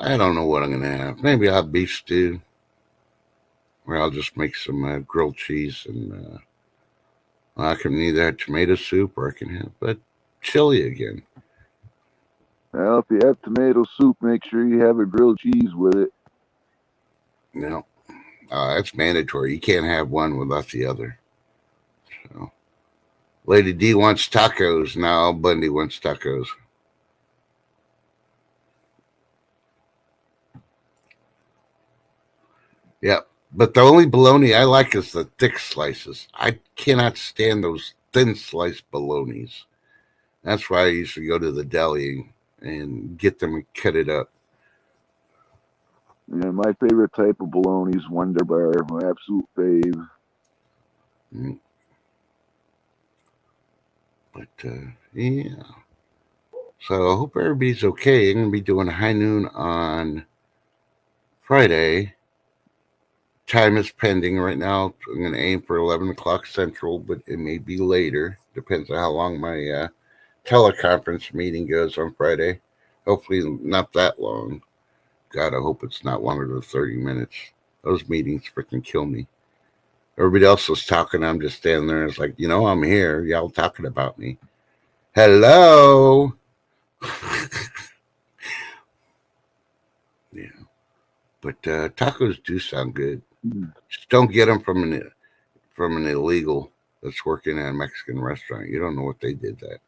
I don't know what I'm going to have. Maybe I'll have beef stew, or I'll just make some grilled cheese, and I can either have tomato soup or I can have chili again. Well, if you have tomato soup, make sure you have a grilled cheese with it. No, that's mandatory. You can't have one without the other. So, Lady D wants tacos. Now Bundy wants tacos. Yeah, but the only bologna I like is the thick slices. I cannot stand those thin sliced bolognas. That's why I used to go to the deli and get them and cut it up. Yeah, my favorite type of bologna is Wonder Bar, my absolute fave. Mm. But yeah, so I hope everybody's okay. I'm gonna be doing high noon on Friday. Time is pending right now. I'm gonna aim for 11 o'clock Central, but it may be later. Depends on how long my teleconference meeting goes on Friday. Hopefully not that long. God, I hope it's not longer than 30 minutes. Those meetings freaking kill me. Everybody else was talking. I'm just standing there. It's like, I'm here. Y'all talking about me. Hello. Yeah. But tacos do sound good. Just don't get them from an illegal that's working at a Mexican restaurant. You don't know what they did that.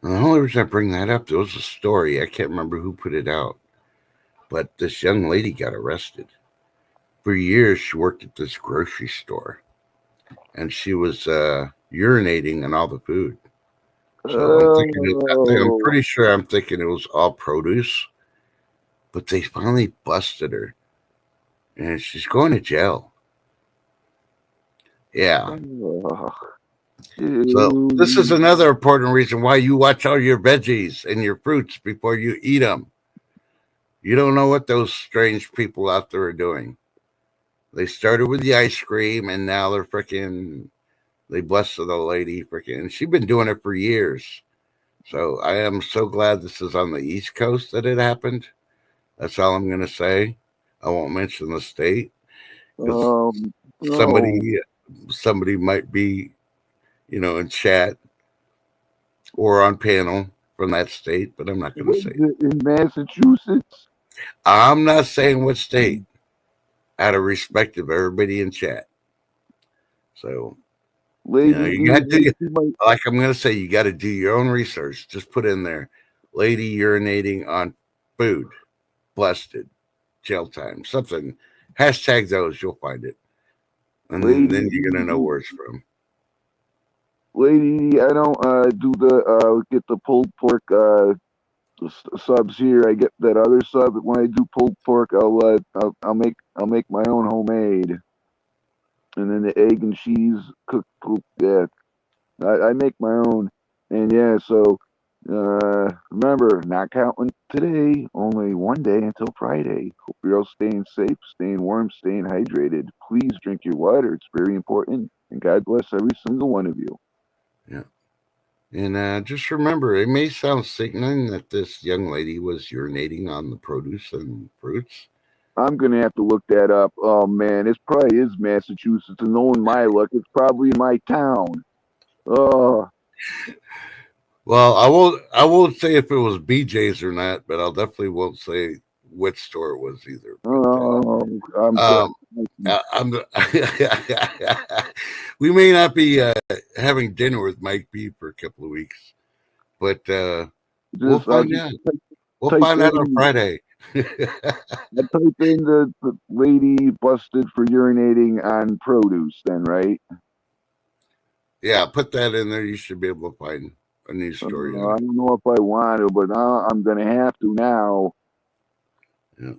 And the only reason I bring that up, there was a story. I can't remember who put it out, but this young lady got arrested. For years, she worked at this grocery store, and she was urinating on all the food. So I'm Oh, pretty sure I'm thinking it was all produce, but they finally busted her, and she's going to jail. Yeah. So this is dude. another important reason why you watch all your veggies and your fruits before you eat them. You don't know what those strange people out there are doing. They started with the ice cream, and now they busted a lady freaking. She's been doing it for years. So I am so glad this is on the East Coast that it happened. That's all I'm gonna say. I won't mention the state because No. somebody might be, in chat or on panel from that state, but I'm not gonna Was say it. it in Massachusetts? I'm not saying what state out of respect of everybody in chat. So, Lady you D, got to, she might, like I'm going to say, you got to do your own research. Just put in there, lady urinating on food, busted, jail time, something. Hashtag those, you'll find it. And Lady then you're going to know D, where it's from. Lady D, I don't do get the pulled pork subs here. I get that other sub when I do pulled pork. I'll make my own homemade, and then the egg and cheese cook. Yeah, I make my own, and yeah. So remember, not counting today. Only one day until Friday. Hope you're all staying safe, staying warm, staying hydrated. Please drink your water. It's very important, and God bless every single one of you. Yeah. And just remember, it may sound sickening that this young lady was urinating on the produce and fruits. I'm gonna have to look that up. Oh man, it probably is Massachusetts, and knowing my luck, it's probably in my town. Oh, Well, I won't say if it was BJ's or not, but I'll definitely won't say which store it was either. I'm sorry. Um, I'm we may not be having dinner with Mike B for a couple of weeks, but we'll I find just out. We'll type find out on in Friday. I type in the lady busted for urinating on produce. Then right? Yeah, put that in there. You should be able to find a news story on I it. don't know if I want to, but I'm gonna have to now. Yeah.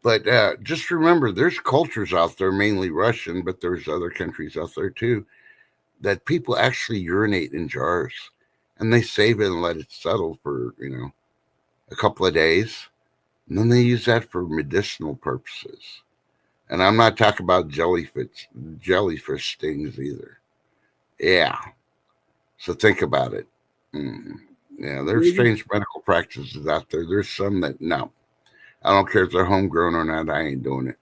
But just remember, there's cultures out there, mainly Russian, but there's other countries out there too, that people actually urinate in jars and they save it and let it settle for, a couple of days. And then they use that for medicinal purposes. And I'm not talking about jellyfish stings either. Yeah. So think about it. Mm. Yeah, there's Lady strange medical practices out there. There's some that no. I don't care if they're homegrown or not, I ain't doing it.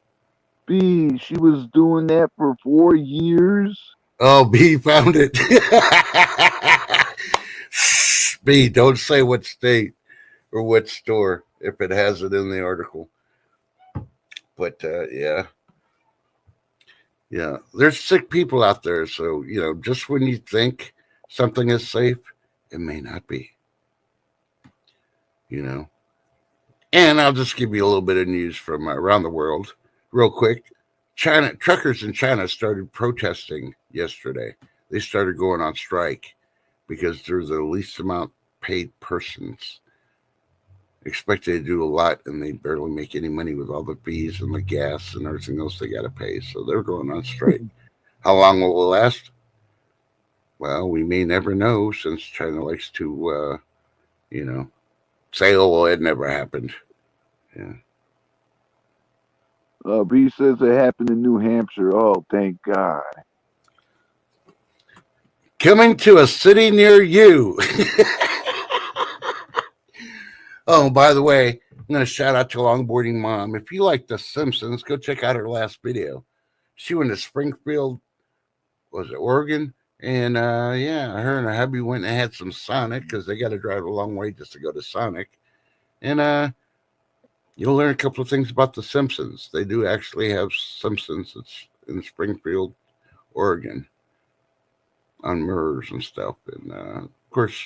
B, she was doing that for 4 years. Oh, B found it. B, don't say what state or what store if it has it in the article. But yeah, yeah, there's sick people out there. So, just when you think something is safe, it may not be, you know. And I'll just give you a little bit of news from around the world real quick. China truckers in China started protesting yesterday. They started going on strike because they're the least amount paid persons expected to do a lot and they barely make any money with all the fees and the gas and everything else they got to pay. So they're going on strike. How long will it last? Well, we may never know since China likes to, you know, say, oh, well, it never happened. Yeah. B says it happened in New Hampshire. Oh, thank God. Coming to a city near you. Oh, by the way, I'm going to shout out to Longboarding Mom. If you like The Simpsons, go check out her last video. She went to Springfield, was it Oregon? And yeah, her and her hubby went and had some Sonic because they got to drive a long way just to go to Sonic. And you'll learn a couple of things about The Simpsons. They do actually have Simpsons. It's in Springfield, Oregon, on mirrors and stuff. And of course,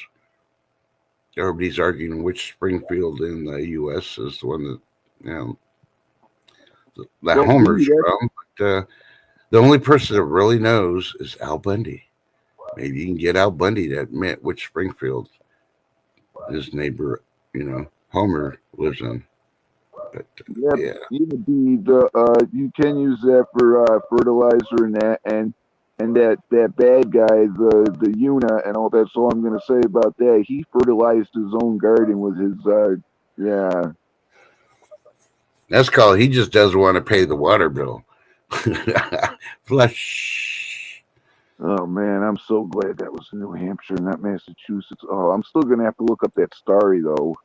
everybody's arguing which Springfield in the U.S. is the one that that Well, B, Homer's from. But the only person that really knows is Al Bundy. Maybe you can get Al Bundy to admit which Springfield his neighbor, Homer lives in. But yeah, yeah, you can use that for fertilizer and that bad guy, the Una and all. That's all I'm gonna say about that. He fertilized his own garden with his yeah. that's called. He just doesn't want to pay the water bill. Flush. Oh man, I'm so glad that was in New Hampshire, not Massachusetts. Oh, I'm still gonna have to look up that story though.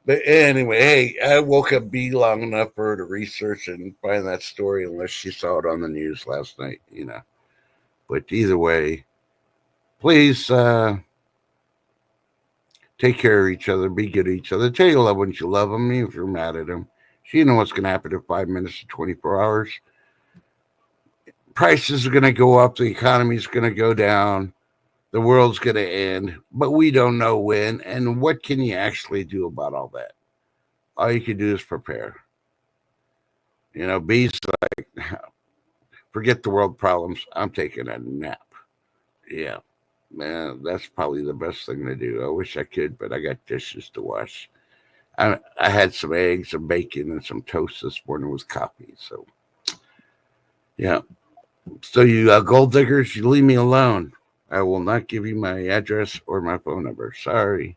But anyway, hey, I woke up B long enough for her to research and find that story, unless she saw it on the news last night. But either way, please take care of each other, be good to each other. Tell your loved ones you love them, even if you're mad at them. So you know what's going to happen in 5 minutes to 24 hours. Prices are going to go up, the economy's going to go down, the world's going to end, but we don't know when. And what can you actually do about all that? All you can do is prepare. Be like, forget the world problems. I'm taking a nap. Yeah, man, that's probably the best thing to do. I wish I could, but I got dishes to wash. I had some eggs, some bacon, and some toast this morning with coffee. So yeah. So you gold diggers, you leave me alone. I will not give you my address or my phone number. Sorry.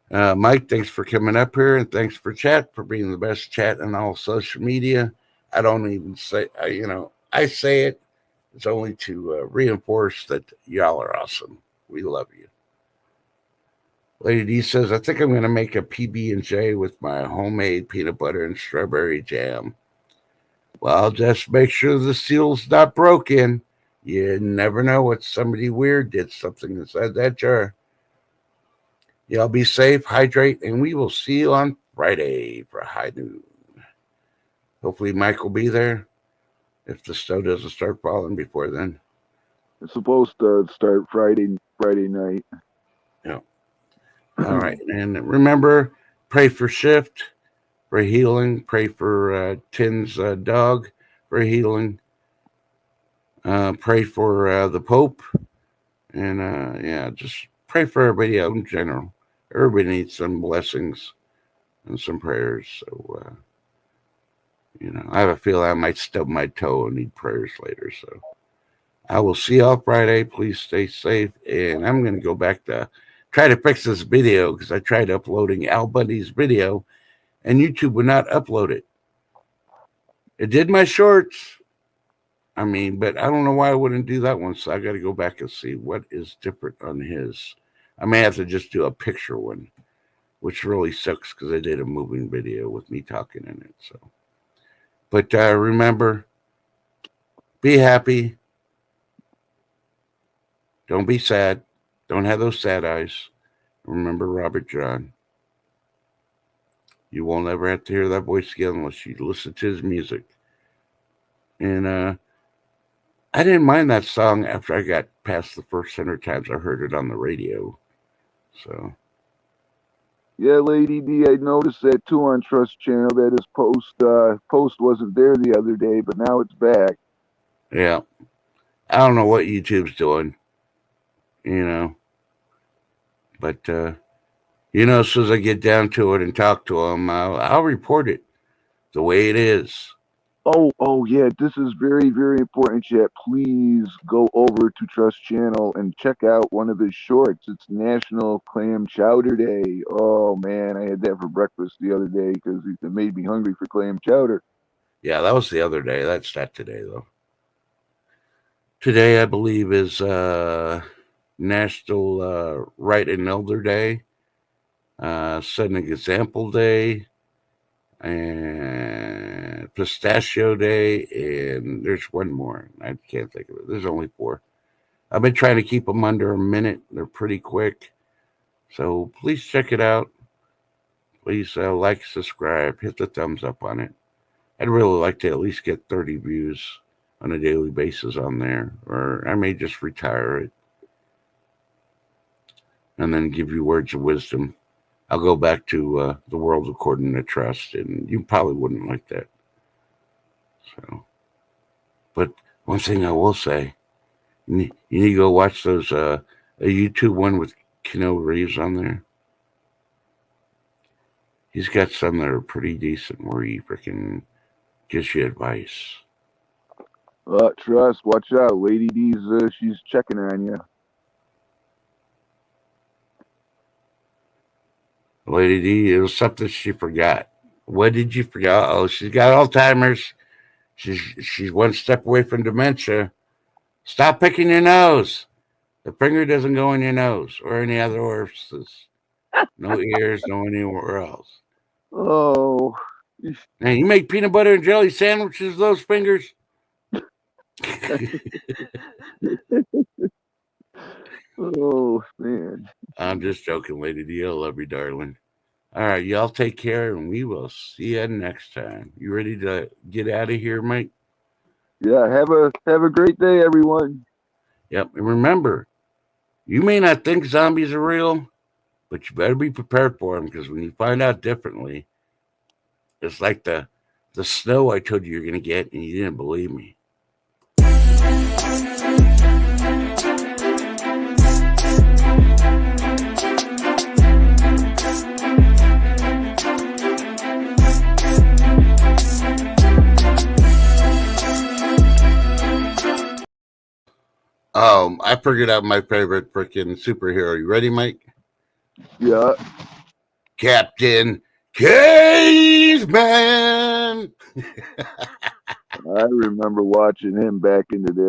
Mike, thanks for coming up here, and thanks for chat, for being the best chat on all social media. I don't even say, I say it. It's only to reinforce that y'all are awesome. We love you. Lady D says, I think I'm going to make a PB&J with my homemade peanut butter and strawberry jam. Well, I'll just make sure the seal's not broken. You never know what somebody weird did something inside that jar. Y'all be safe, hydrate, and we will see you on Friday for high noon. Hopefully Mike will be there if the snow doesn't start falling before then. It's supposed to start Friday night. Yeah. All right. And remember, pray for Shift for healing. Pray for Tin's dog for healing. Pray for the Pope. And yeah, just pray for everybody out in general. Everybody needs some blessings and some prayers. So, I have a feeling I might stub my toe and need prayers later. So I will see y'all Friday. Please stay safe. And I'm going to go back to try to fix this video because I tried uploading Al Bundy's video and YouTube would not upload it. It did my shorts. But I don't know why I wouldn't do that one. So I got to go back and see what is different on his. I may have to just do a picture one, which really sucks because I did a moving video with me talking in it. So, but remember, be happy. Don't be sad. Don't have those sad eyes. Remember Robert John. You won't ever have to hear that voice again unless you listen to his music. And I didn't mind that song after I got past the first 100 times I heard it on the radio. So. Yeah, Lady D, I noticed that too on Trust Channel that his post wasn't there the other day, but now it's back. Yeah. I don't know what YouTube's doing, but as soon as I get down to it and talk to him, I'll report it the way it is. Oh, yeah, this is very, very important, chat. Please go over to Trust Channel and check out one of his shorts. It's National Clam Chowder Day. Oh, man, I had that for breakfast the other day because it made me hungry for clam chowder. Yeah, that was the other day. That's not today, though. Today, I believe, is National Right and Elder Day, Set an Example Day, and Pistachio Day, and there's one more. I can't think of it. There's only 4. I've been trying to keep them under a minute. They're pretty quick. So please check it out. Please like, subscribe, hit the thumbs up on it. I'd really like to at least get 30 views on a daily basis on there, or I may just retire it and then give you words of wisdom. I'll go back to the world according to trust, and you probably wouldn't like that. So, but one thing I will say, you need to go watch those a YouTube one with Keanu Reeves on there. He's got some that are pretty decent where he freaking gives you advice. Trust, watch out. Lady D's, she's checking on you. Lady D, it was something she forgot. What did you forget? Oh, she's got Alzheimer's. She's one step away from dementia. Stop picking your nose. The finger doesn't go in your nose or any other orifices. No ears, no anywhere else. Oh. And you make peanut butter and jelly sandwiches with those fingers? Oh, man. I'm just joking, Lady D. I love you, darling. All right, y'all take care, and we will see you next time. You ready to get out of here, Mike? Yeah, have a great day, everyone. Yep, and remember, you may not think zombies are real, but you better be prepared for them, because when you find out differently, it's like the snow I told you you're going to get, and you didn't believe me. I figured out my favorite freaking superhero. You ready, Mike? Yeah. Captain Caveman. I remember watching him back in the day.